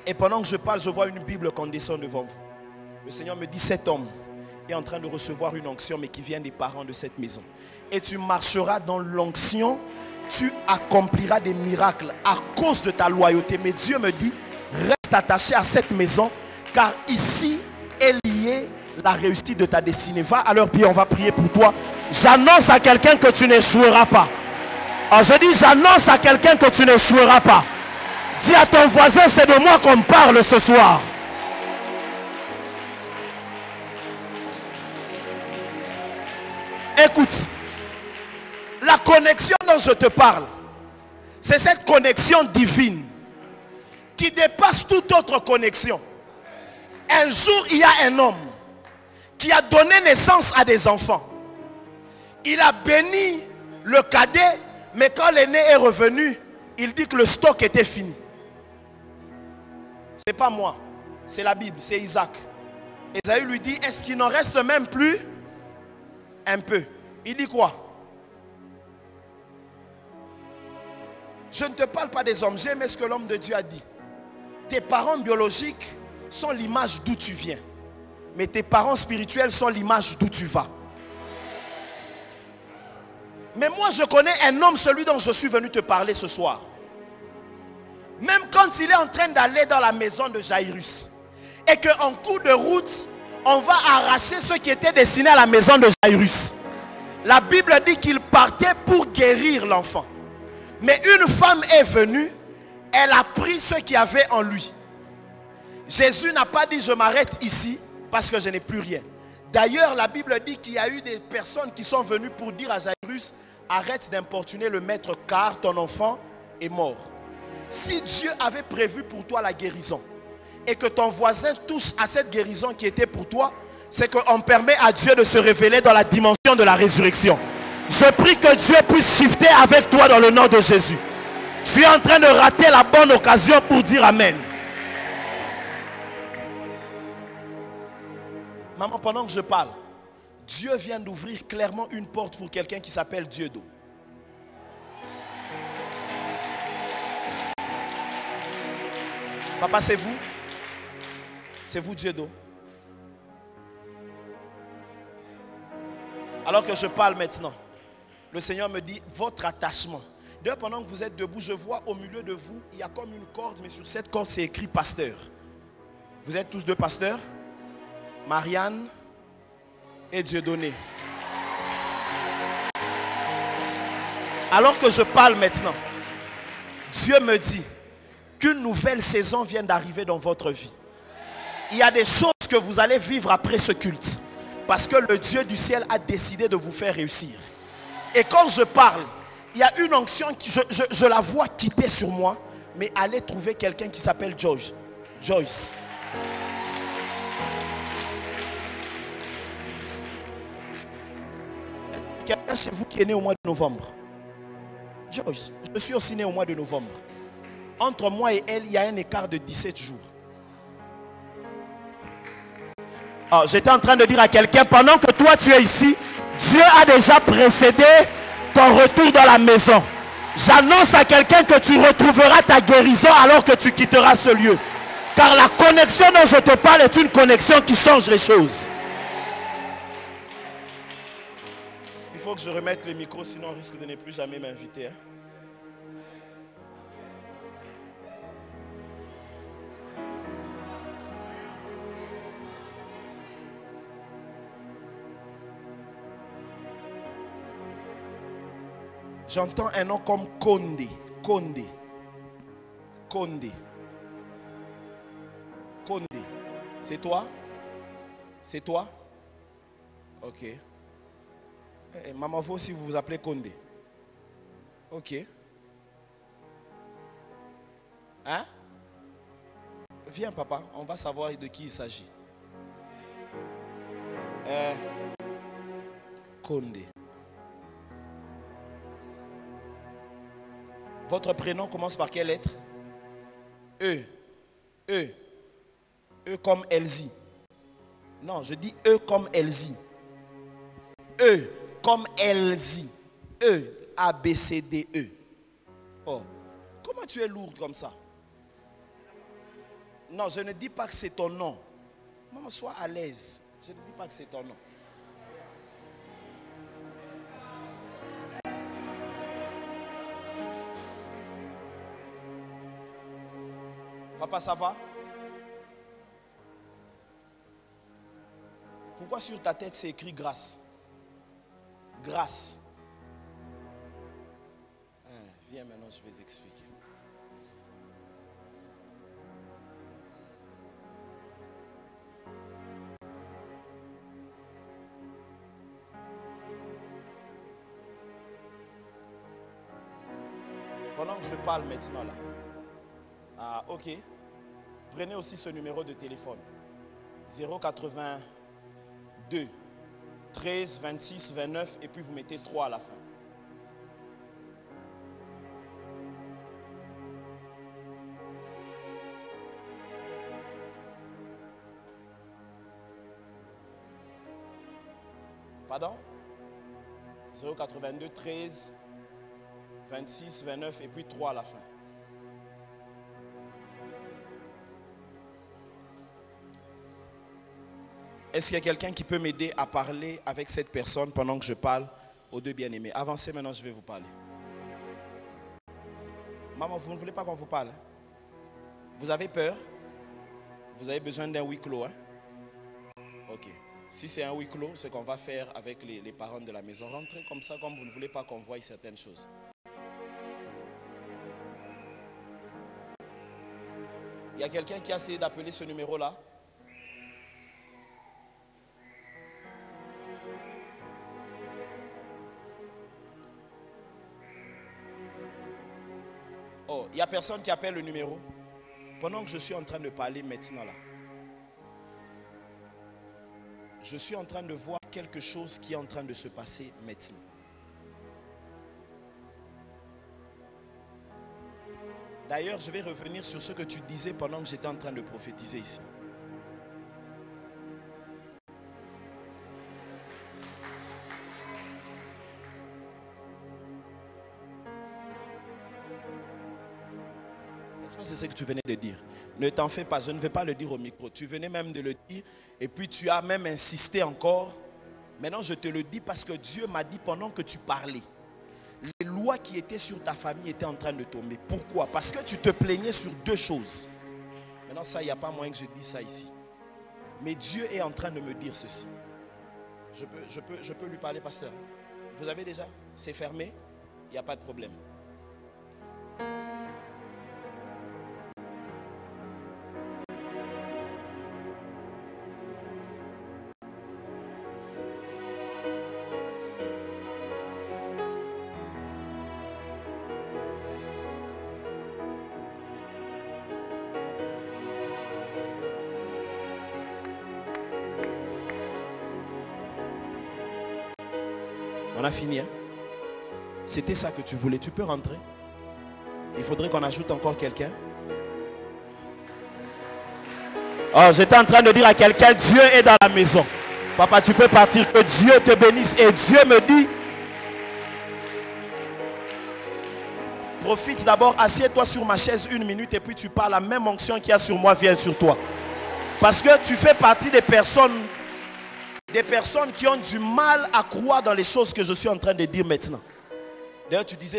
Et pendant que je parle, je vois une Bible qu'on descend devant vous. Le Seigneur me dit, cet homme est en train de recevoir une onction, mais qui vient des parents de cette maison. Et tu marcheras dans l'onction, tu accompliras des miracles à cause de ta loyauté. Mais Dieu me dit, reste attaché à cette maison, car ici est liée la réussite de ta destinée. Va à leur pied, on va prier pour toi. J'annonce à quelqu'un que tu n'échoueras pas. Alors je dis, j'annonce à quelqu'un que tu n'échoueras pas. Dis à ton voisin, c'est de moi qu'on parle ce soir. Écoute, la connexion dont je te parle, c'est cette connexion divine qui dépasse toute autre connexion. Un jour, il y a un homme qui a donné naissance à des enfants. Il a béni le cadet, mais quand l'aîné est revenu, il dit que le stock était fini. Ce n'est pas moi, c'est la Bible, c'est Isaac. Esaü lui dit, est-ce qu'il n'en reste même plus un peu? Il dit quoi? Je ne te parle pas des hommes, j'ai aimé ce que l'homme de Dieu a dit. Tes parents biologiques sont l'image d'où tu viens. Mais tes parents spirituels sont l'image d'où tu vas. Mais moi je connais un homme, celui dont je suis venu te parler ce soir. Même quand il est en train d'aller dans la maison de Jairus, et qu'en cours de route, on va arracher ce qui était destiné à la maison de Jairus. La Bible dit qu'il partait pour guérir l'enfant. Mais une femme est venue, elle a pris ce qu'il y avait en lui. Jésus n'a pas dit je m'arrête ici parce que je n'ai plus rien. D'ailleurs, la Bible dit qu'il y a eu des personnes qui sont venues pour dire à Jairus, arrête d'importuner le maître car ton enfant est mort. Si Dieu avait prévu pour toi la guérison et que ton voisin touche à cette guérison qui était pour toi, c'est qu'on permet à Dieu de se révéler dans la dimension de la résurrection. Je prie que Dieu puisse shifter avec toi dans le nom de Jésus. Tu es en train de rater la bonne occasion pour dire Amen. Maman, pendant que je parle, Dieu vient d'ouvrir clairement une porte pour quelqu'un qui s'appelle Dieudo. Papa, c'est vous? C'est vous, Dieudo? Alors que je parle maintenant, le Seigneur me dit votre attachement. D'ailleurs, pendant que vous êtes debout, je vois au milieu de vous, il y a comme une corde, mais sur cette corde, c'est écrit pasteur. Vous êtes tous deux pasteurs? Marianne et Dieudonné. Alors que je parle maintenant, Dieu me dit qu'une nouvelle saison vient d'arriver dans votre vie. Il y a des choses que vous allez vivre après ce culte. Parce que le Dieu du ciel a décidé de vous faire réussir. Et quand je parle, il y a une onction, je la vois quitter sur moi. Mais allez trouver quelqu'un qui s'appelle Joyce. Quelqu'un chez vous qui est né au mois de novembre? Joyce, je suis aussi né au mois de novembre. Entre moi et elle, il y a un écart de 17 jours. Oh, j'étais en train de dire à quelqu'un, pendant que toi tu es ici, Dieu a déjà précédé ton retour dans la maison. J'annonce à quelqu'un que tu retrouveras ta guérison alors que tu quitteras ce lieu. Car la connexion dont je te parle est une connexion qui change les choses. Il faut que je remette le micro, sinon on risque de ne plus jamais m'inviter. Hein? J'entends un nom comme Condé. C'est toi? C'est toi? Ok. Maman, vous aussi, vous vous appelez Condé. Ok. Hein? Viens, papa, on va savoir de qui il s'agit. Condé. Votre prénom commence par quelle lettre? E comme Elsie. Non, je dis E comme Elsie. E comme Elsie. E, A, B, C, D, E. Oh, comment tu es lourde comme ça? Non, je ne dis pas que c'est ton nom. Maman, sois à l'aise. Je ne dis pas que c'est ton nom. Papa, ça va? Pourquoi sur ta tête c'est écrit grâce? Grâce. Viens maintenant, je vais t'expliquer. Pendant que je parle maintenant là. Ah, ok. Prenez aussi ce numéro de téléphone. 082 13 26 29 et puis vous mettez 3 à la fin. Pardon? 082 13 26 29 et puis 3 à la fin. Est-ce qu'il y a quelqu'un qui peut m'aider à parler avec cette personne pendant que je parle aux deux bien-aimés? Avancez maintenant, je vais vous parler. Maman, vous ne voulez pas qu'on vous parle? Vous avez peur? Vous avez besoin d'un huis clos, hein? Ok. Si c'est un huis clos, c'est qu'on va faire avec les parents de la maison. Rentrez comme ça, comme vous ne voulez pas qu'on voie certaines choses. Il y a quelqu'un qui a essayé d'appeler ce numéro-là? Oh, il n'y a personne qui appelle le numéro. Pendant que je suis en train de parler maintenant là, je suis en train de voir quelque chose qui est en train de se passer maintenant. D'ailleurs, je vais revenir sur ce que tu disais pendant que j'étais en train de prophétiser ici. C'est ce que tu venais de dire. Ne t'en fais pas, je ne vais pas le dire au micro. Tu venais même de le dire et puis tu as même insisté encore. Maintenant je te le dis parce que Dieu m'a dit pendant que tu parlais lois qui étaient sur ta famille étaient en train de tomber. Pourquoi? Parce que tu te plaignais sur deux choses. Maintenant, ça, il n'y a pas moyen que je dise ça ici. Mais Dieu est en train de me dire ceci. Je peux lui parler, pasteur? Vous avez déjà? C'est fermé? Il n'y a pas de problème. On a fini, hein? C'était ça que tu voulais. Tu peux rentrer. Il faudrait qu'on ajoute encore quelqu'un. Oh, j'étais en train de dire à quelqu'un, Dieu est dans la maison. Papa, tu peux partir. Que Dieu te bénisse. Et Dieu me dit, profite d'abord, assieds-toi sur ma chaise 1 minute et puis tu parles. La même onction qu'il y a sur moi vient sur toi. Parce que tu fais partie des personnes qui ont du mal à croire dans les choses que je suis en train de dire maintenant. D'ailleurs, tu disais,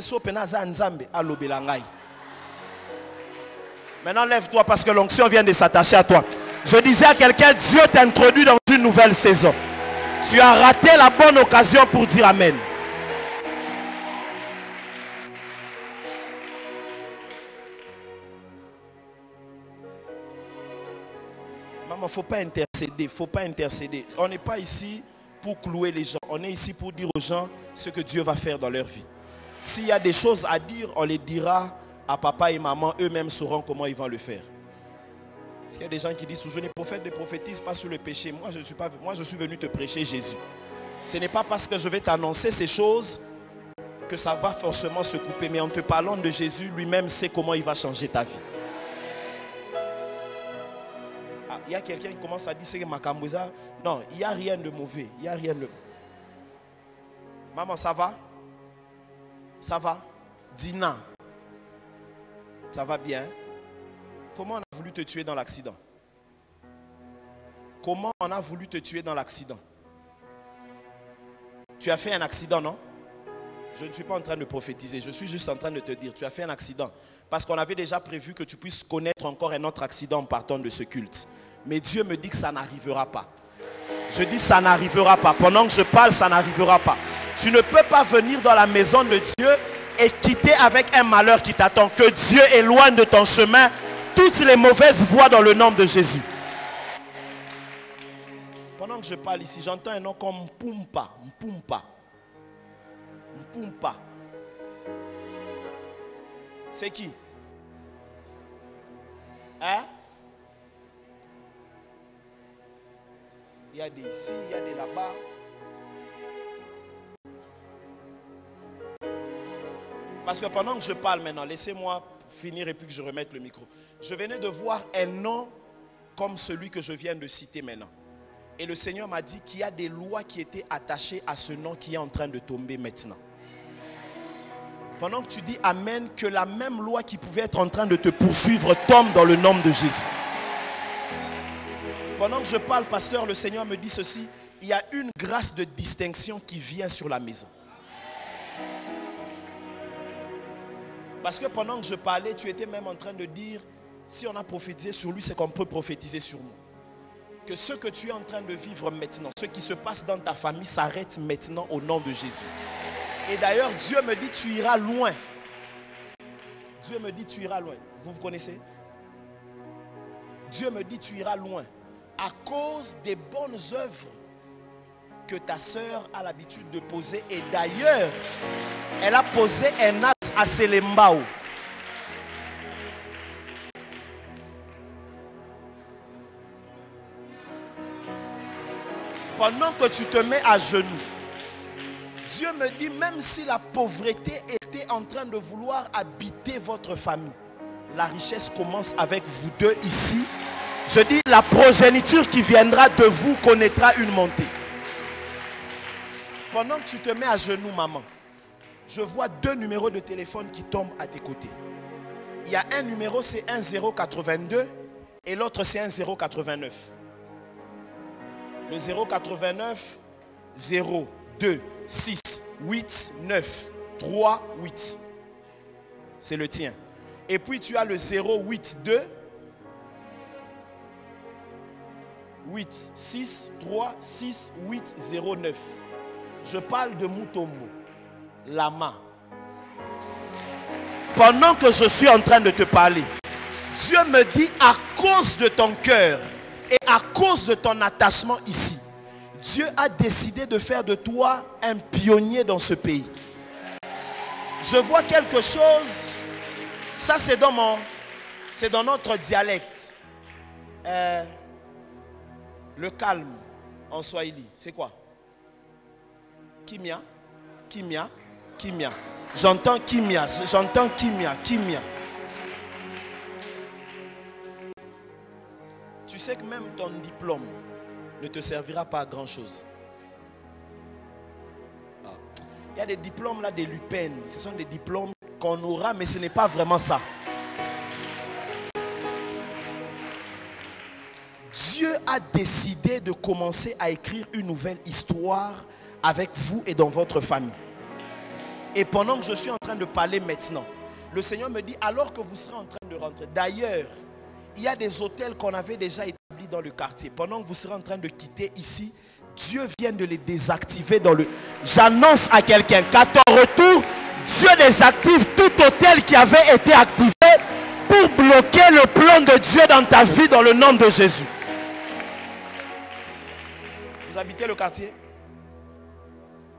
maintenant, lève-toi parce que l'onction vient de s'attacher à toi. Je disais à quelqu'un, Dieu t'introduit dans une nouvelle saison. Tu as raté la bonne occasion pour dire Amen. Maman, il ne faut pas intercéder, il ne faut pas intercéder. On n'est pas ici pour clouer les gens. On est ici pour dire aux gens ce que Dieu va faire dans leur vie. S'il y a des choses à dire, on les dira à papa et maman. Eux-mêmes sauront comment ils vont le faire. Parce qu'il y a des gens qui disent toujours, les prophètes ne prophétisent pas sur le péché. Moi, je suis venu te prêcher Jésus. Ce n'est pas parce que je vais t'annoncer ces choses que ça va forcément se couper. Mais en te parlant de Jésus, lui-même sait comment il va changer ta vie. Il y a quelqu'un qui commence à dire que Makambouza. Non, il n'y a rien de mauvais. Il n'y a rien de... Maman, ça va? Ça va? Dina, ça va bien? Comment on a voulu te tuer dans l'accident? Comment on a voulu te tuer dans l'accident? Tu as fait un accident, non? Je ne suis pas en train de prophétiser. Je suis juste en train de te dire, tu as fait un accident. Parce qu'on avait déjà prévu que tu puisses connaître encore un autre accident en partant de ce culte. Mais Dieu me dit que ça n'arrivera pas. Je dis ça n'arrivera pas. Pendant que je parle, ça n'arrivera pas. Tu ne peux pas venir dans la maison de Dieu et quitter avec un malheur qui t'attend. Que Dieu éloigne de ton chemin toutes les mauvaises voies dans le nom de Jésus. Pendant que je parle ici, j'entends un nom comme Mpumpa. Mpumpa. Mpumpa. C'est qui? Hein? Il y a des ici, il y a des là-bas. Parce que pendant que je parle maintenant, laissez-moi finir et puis que je remette le micro. Je venais de voir un nom comme celui que je viens de citer maintenant. Et le Seigneur m'a dit qu'il y a des lois qui étaient attachées à ce nom qui est en train de tomber maintenant. Pendant que tu dis Amen, que la même loi qui pouvait être en train de te poursuivre tombe dans le nom de Jésus. Pendant que je parle, pasteur, le Seigneur me dit ceci. Il y a une grâce de distinction qui vient sur la maison. Parce que pendant que je parlais, tu étais même en train de dire, si on a prophétisé sur lui, c'est qu'on peut prophétiser sur moi. Que ce que tu es en train de vivre maintenant, ce qui se passe dans ta famille s'arrête maintenant au nom de Jésus. Et d'ailleurs, Dieu me dit, tu iras loin. Dieu me dit, tu iras loin. Vous connaissez? Dieu me dit, tu iras loin. À cause des bonnes œuvres que ta sœur a l'habitude de poser. Et d'ailleurs, elle a posé un acte à Selembao. Pendant que tu te mets à genoux, Dieu me dit, même si la pauvreté était en train de vouloir habiter votre famille, la richesse commence avec vous deux ici. Je dis, la progéniture qui viendra de vous connaîtra une montée. Pendant que tu te mets à genoux, maman, je vois 2 numéros de téléphone qui tombent à tes côtés. Il y a un numéro, c'est 1082 et l'autre, c'est 1089. Le 089 02 6 8 9 3, 8. C'est le tien. Et puis tu as le 0, 8, 2, 8, 6, 3, 6, 8, 0, 9. Je parle de Mutombo, Lama. Pendant que je suis en train de te parler, Dieu me dit, à cause de ton cœur et à cause de ton attachement ici, Dieu a décidé de faire de toi un pionnier dans ce pays. Je vois quelque chose, ça c'est dans notre dialecte. Le calme en Swahili, c'est quoi? Kimia, kimia, kimia. J'entends kimia, j'entends kimia, kimia. Tu sais que même ton diplôme ne te servira pas à grand chose. Il y a des diplômes là, des LUPEN. Ce sont des diplômes qu'on aura, mais ce n'est pas vraiment ça. Dieu a décidé de commencer à écrire une nouvelle histoire avec vous et dans votre famille. Et pendant que je suis en train de parler maintenant, le Seigneur me dit, alors que vous serez en train de rentrer, d'ailleurs, il y a des hôtels qu'on avait déjà établis dans le quartier. Pendant que vous serez en train de quitter ici, Dieu vient de les désactiver dans le... J'annonce à quelqu'un qu'à ton retour, Dieu désactive tout hôtel qui avait été activé pour bloquer le plan de Dieu dans ta vie dans le nom de Jésus. Vous habitez le quartier?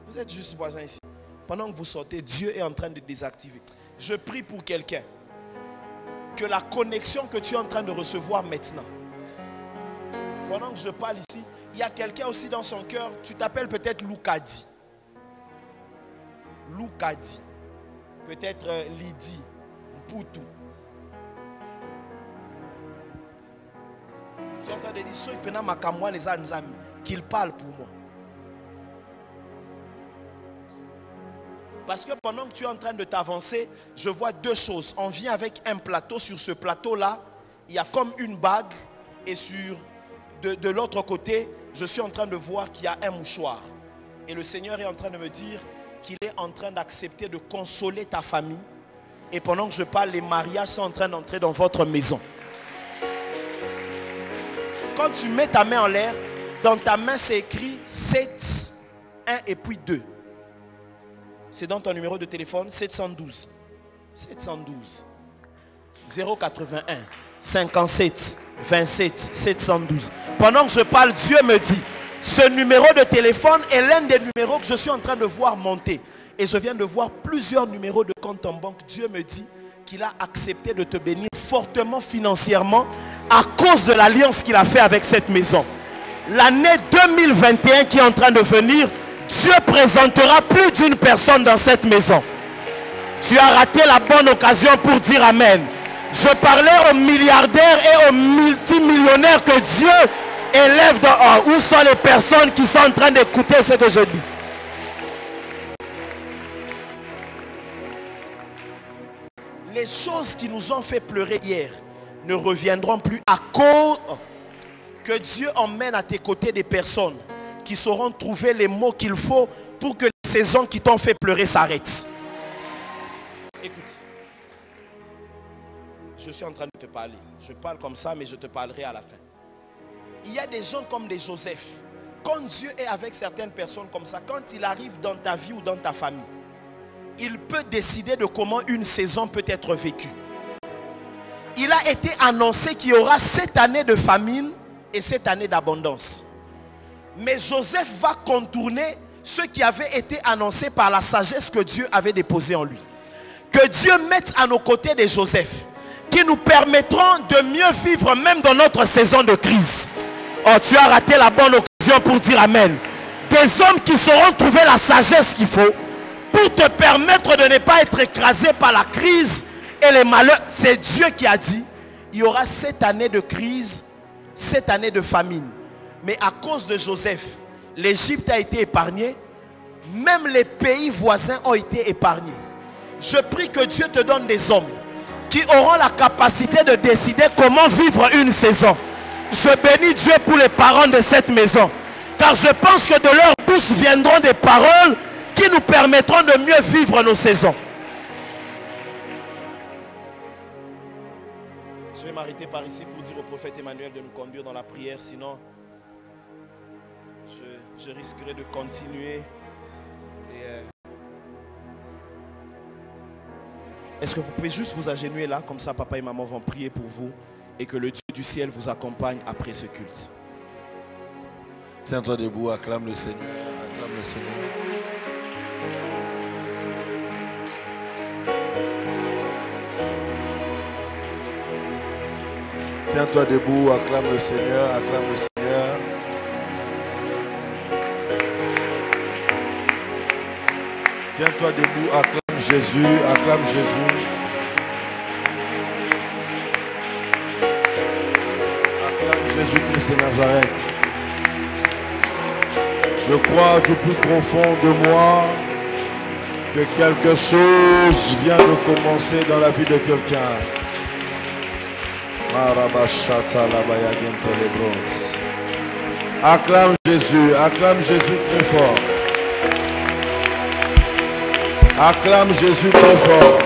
Vous êtes juste voisins ici. Pendant que vous sortez, Dieu est en train de désactiver. Je prie pour quelqu'un que la connexion que tu es en train de recevoir maintenant, pendant que je parle ici, il y a quelqu'un aussi dans son cœur, tu t'appelles peut-être Loukadi. Loukadi. Peut-être Lydie, Mpoutou. Tu es en train de dire, qu'il parle pour moi. Parce que pendant que tu es en train de t'avancer, je vois deux choses. On vient avec un plateau. Sur ce plateau-là, il y a comme une bague. Et de l'autre côté, je suis en train de voir qu'il y a un mouchoir. Et le Seigneur est en train de me dire qu'il est en train d'accepter de consoler ta famille. Et pendant que je parle, les mariages sont en train d'entrer dans votre maison. Quand tu mets ta main en l'air, dans ta main c'est écrit 7, 1 et puis 2. C'est dans ton numéro de téléphone, 712. 712. 081. 57. 27. 712. Pendant que je parle, Dieu me dit, ce numéro de téléphone est l'un des numéros que je suis en train de voir monter. Et je viens de voir plusieurs numéros de compte en banque. Dieu me dit qu'il a accepté de te bénir fortement financièrement à cause de l'alliance qu'il a fait avec cette maison. L'année 2021 qui est en train de venir, Dieu présentera plus d'une personne dans cette maison. Tu as raté la bonne occasion pour dire Amen. Je parlais aux milliardaires et aux multimillionnaires que Dieu élève dehors. Où sont les personnes qui sont en train d'écouter ce que je dis? Les choses qui nous ont fait pleurer hier ne reviendront plus à cause que Dieu emmène à tes côtés des personnes qui sauront trouver les mots qu'il faut pour que les saisons qui t'ont fait pleurer s'arrêtent. Écoute, je suis en train de te parler. Je parle comme ça, mais je te parlerai à la fin. Il y a des gens comme des Joseph. Quand Dieu est avec certaines personnes comme ça, quand il arrive dans ta vie ou dans ta famille, il peut décider de comment une saison peut être vécue. Il a été annoncé qu'il y aura 7 années de famine et 7 années d'abondance. Mais Joseph va contourner ce qui avait été annoncé par la sagesse que Dieu avait déposée en lui. Que Dieu mette à nos côtés des Joseph qui nous permettront de mieux vivre même dans notre saison de crise. Oh, tu as raté la bonne occasion pour dire Amen. Des hommes qui sauront trouver la sagesse qu'il faut pour te permettre de ne pas être écrasé par la crise et les malheurs. C'est Dieu qui a dit, il y aura 7 années de crise, 7 années de famine. Mais à cause de Joseph, l'Égypte a été épargnée. Même les pays voisins ont été épargnés. Je prie que Dieu te donne des hommes qui auront la capacité de décider comment vivre une saison. Je bénis Dieu pour les parents de cette maison. Car je pense que de leur bouche viendront des paroles qui qui nous permettront de mieux vivre nos saisons. Je vais m'arrêter par ici pour dire au prophète Emmanuel de nous conduire dans la prière, sinon je risquerai de continuer. Est-ce que vous pouvez juste vous agenouiller là, comme ça papa et maman vont prier pour vous et que le Dieu du ciel vous accompagne après ce culte. Tiens-toi debout, acclame le Seigneur, acclame le Seigneur. Tiens-toi debout, acclame le Seigneur, acclame le Seigneur. Tiens-toi debout, acclame Jésus, acclame Jésus. Acclame Jésus-Christ de Nazareth. Je crois du plus profond de moi que quelque chose vient de commencer dans la vie de quelqu'un. Acclame Jésus très fort. Acclame Jésus très fort.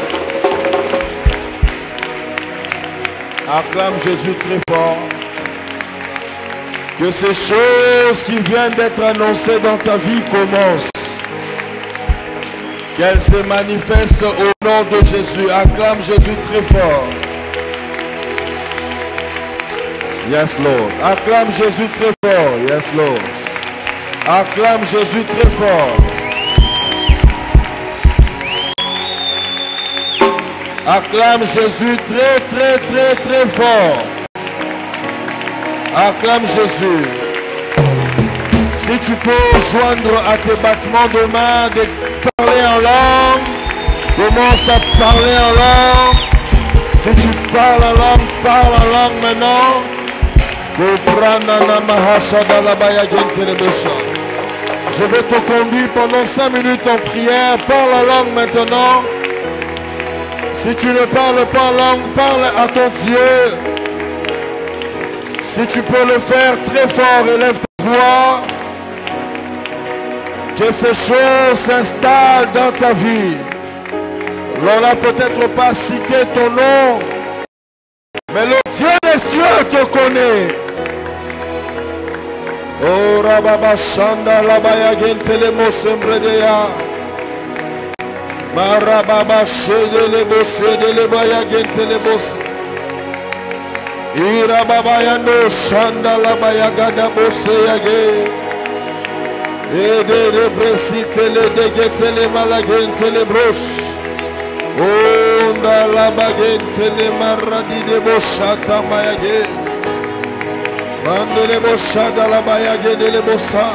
Acclame Jésus très fort. Que ces choses qui viennent d'être annoncées dans ta vie commencent. Qu'elles se manifestent au nom de Jésus. Acclame Jésus très fort. Yes, Lord. Acclame Jésus très fort. Yes, Lord. Acclame Jésus très fort. Acclame Jésus très fort. Acclame Jésus. Si tu peux joindre à tes battements de main de parler en langue, commence à parler en langue. Si tu parles en langue maintenant. Je vais te conduire pendant 5 minutes en prière. Parle en langue maintenant. Si tu ne parles pas en langue, parle à ton Dieu. Si tu peux le faire très fort, élève ta voix. Que ces choses s'installent dans ta vie. L'on n'a peut-être pas cité ton nom, mais le Dieu des cieux te connaît. Oh Rababa Shanda Labaya Gentele Mosembredeya Marababa Shede le Bosse de Lebaya Gentele Bosse Irababa Yando Shanda Labaya Gada Bosse Yage Ede de Bresite le Degetele Malagentele Bros Onda Labagentele Maradi de Boshata Mayage Mandele boshada la bayage de le bossa.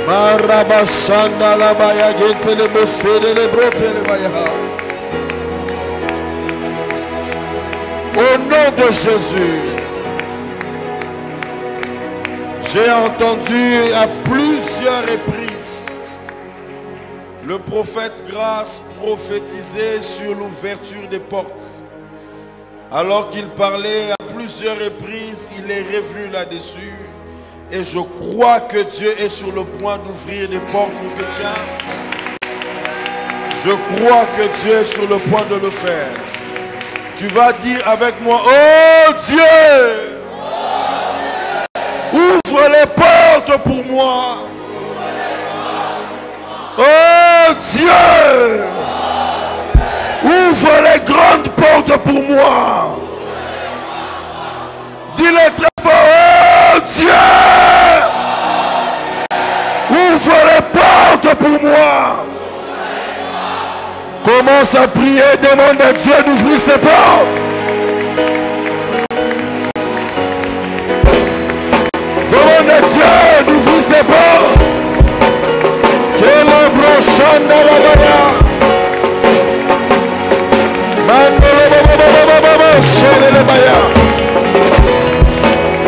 Marabashanda la bayage te le bosse de le brote le bayaha. Au nom de Jésus, j'ai entendu à plusieurs reprises le prophète Grâce prophétiser sur l'ouverture des portes. Alors qu'il parlait à plusieurs reprises, il est revenu là-dessus. Et je crois que Dieu est sur le point d'ouvrir des portes pour quelqu'un. Je crois que Dieu est sur le point de le faire. Tu vas dire avec moi, oh Dieu, ouvre les portes pour moi. Oh Dieu, ouvre les grandes portes pour moi. Dis-le très fort. Oh Dieu, ouvre les portes pour moi. Commence à prier, demande à Dieu d'ouvrir ses portes. Demande à Dieu d'ouvrir ses portes. Que le brochant dans la baya.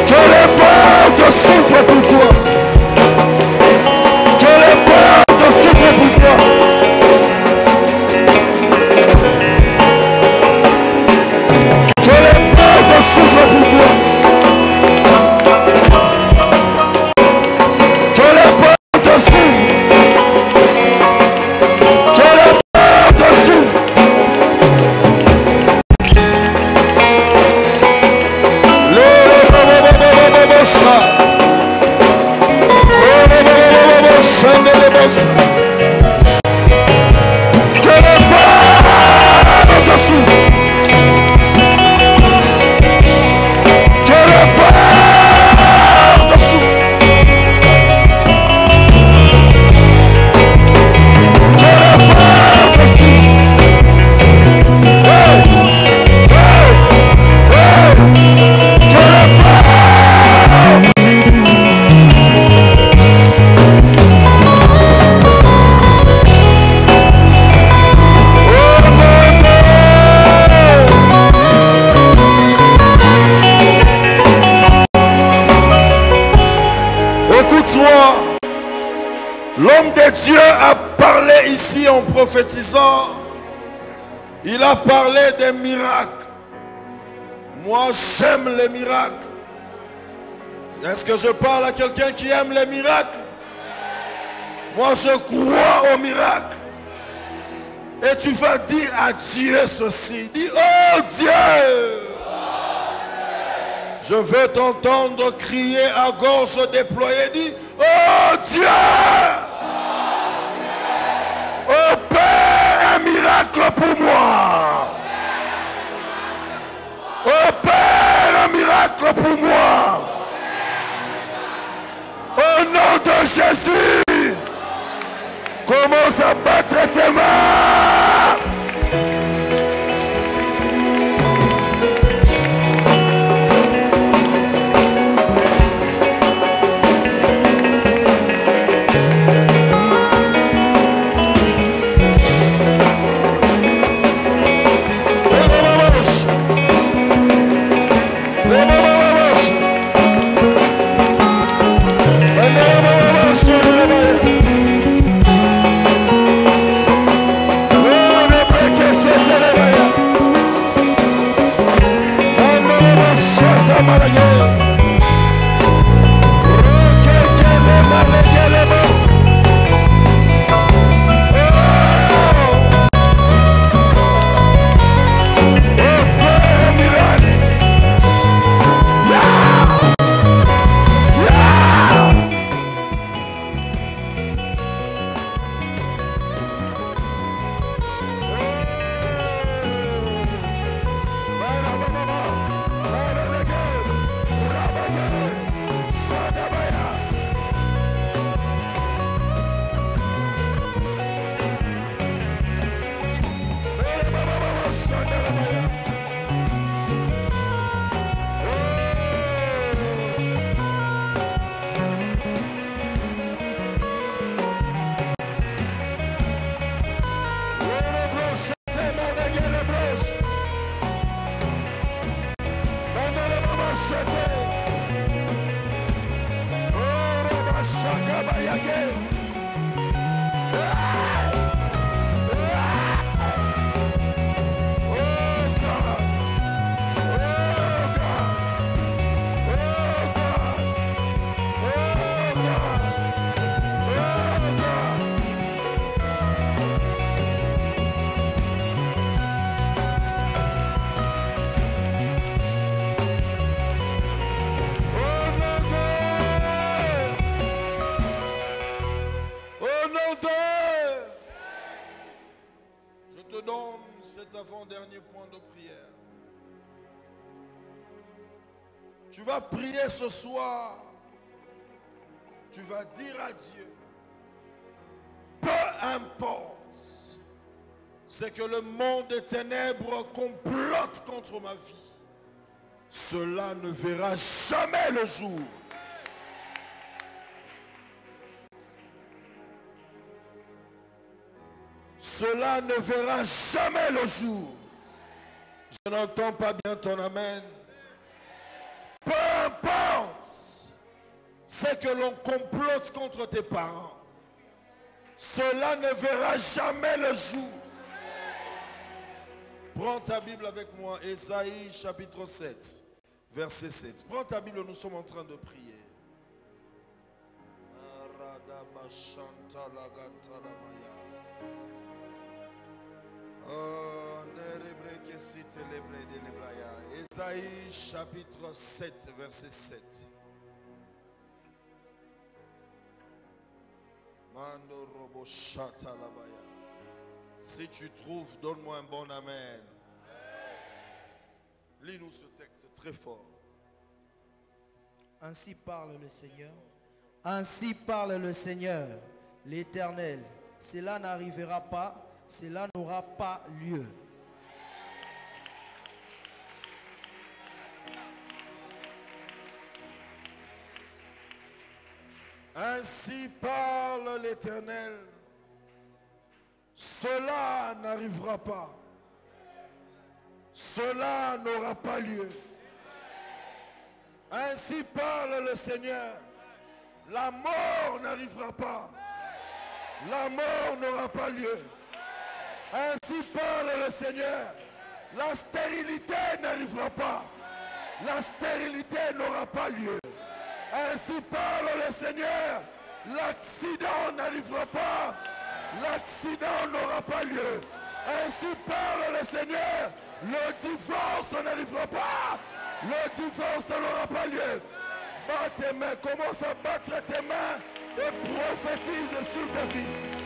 Que les portes s'ouvrent pour toi. Que les portes s'ouvrent pour toi. Que les portes s'ouvrent pour toi. Que les portes s'ouvrent. L'homme de Dieu a parlé ici en prophétisant. Il a parlé des miracles. Moi, j'aime les miracles. Est-ce que je parle à quelqu'un qui aime les miracles? Moi, je crois aux miracles. Et tu vas dire à Dieu ceci. Dis, oh Dieu! Je veux t'entendre crier à gorge déployée. Dis, oh Dieu! Opère un miracle pour moi. Opère un miracle pour moi. Au nom de Jésus, commence à battre tes mains. Avant-dernier point de prière. Tu vas prier ce soir. Tu vas dire à Dieu, peu importe ce que le monde des ténèbres complote contre ma vie, cela ne verra jamais le jour. Cela ne verra jamais le jour. Je n'entends pas bien ton amen. Peu importe ce que l'on complote contre tes parents, cela ne verra jamais le jour. Prends ta Bible avec moi, Ésaïe chapitre 7, verset 7. Prends ta Bible, nous sommes en train de prier. Ésaïe chapitre 7, verset 7. Si tu trouves, donne-moi un bon amen. Lis-nous ce texte très fort. Ainsi parle le Seigneur. Ainsi parle le Seigneur, l'Éternel. Cela n'arrivera pas, cela n'aura pas lieu. Ainsi parle l'Éternel. Cela n'arrivera pas. Cela n'aura pas lieu. Ainsi parle le Seigneur. La mort n'arrivera pas. La mort n'aura pas lieu. Ainsi parle le Seigneur. La stérilité n'arrivera pas. La stérilité n'aura pas lieu. Ainsi parle le Seigneur. L'accident n'arrivera pas. L'accident n'aura pas lieu. Ainsi parle le Seigneur. Le divorce n'arrivera pas. Le divorce n'aura pas lieu. Bats tes mains, commence à battre tes mains et prophétise sur ta vie.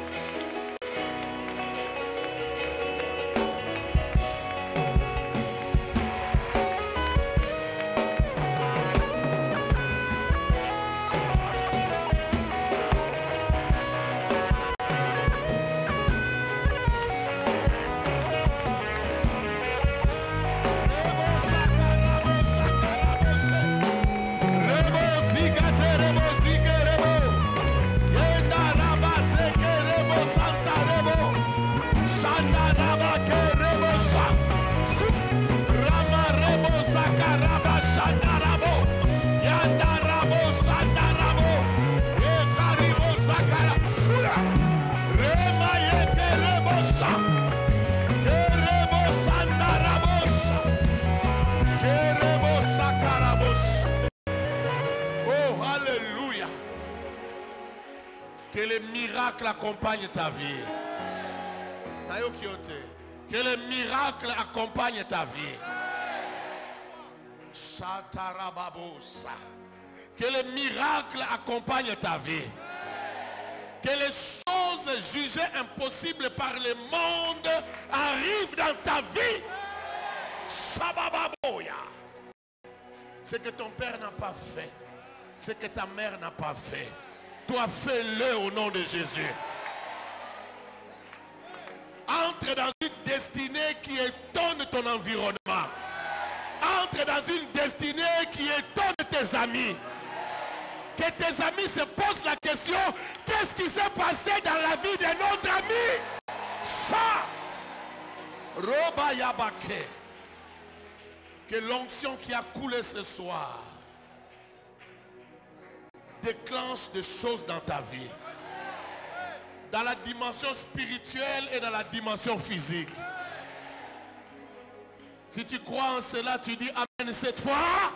Que les miracles accompagnent ta vie. Que les miracles accompagnent ta vie. Que les miracles accompagnent ta vie. Que les choses jugées impossibles par le monde arrivent dans ta vie. Ce que ton père n'a pas fait, ce que ta mère n'a pas fait, toi fais-le au nom de Jésus. Entre dans une destinée qui étonne ton environnement. Entre dans une destinée qui étonne tes amis. Que tes amis se posent la question, qu'est-ce qui s'est passé dans la vie de notre ami? Ça, Roba Yabake. Que l'onction qui a coulé ce soir déclenche des choses dans ta vie. Dans la dimension spirituelle et dans la dimension physique. Si tu crois en cela, tu dis Amen cette fois.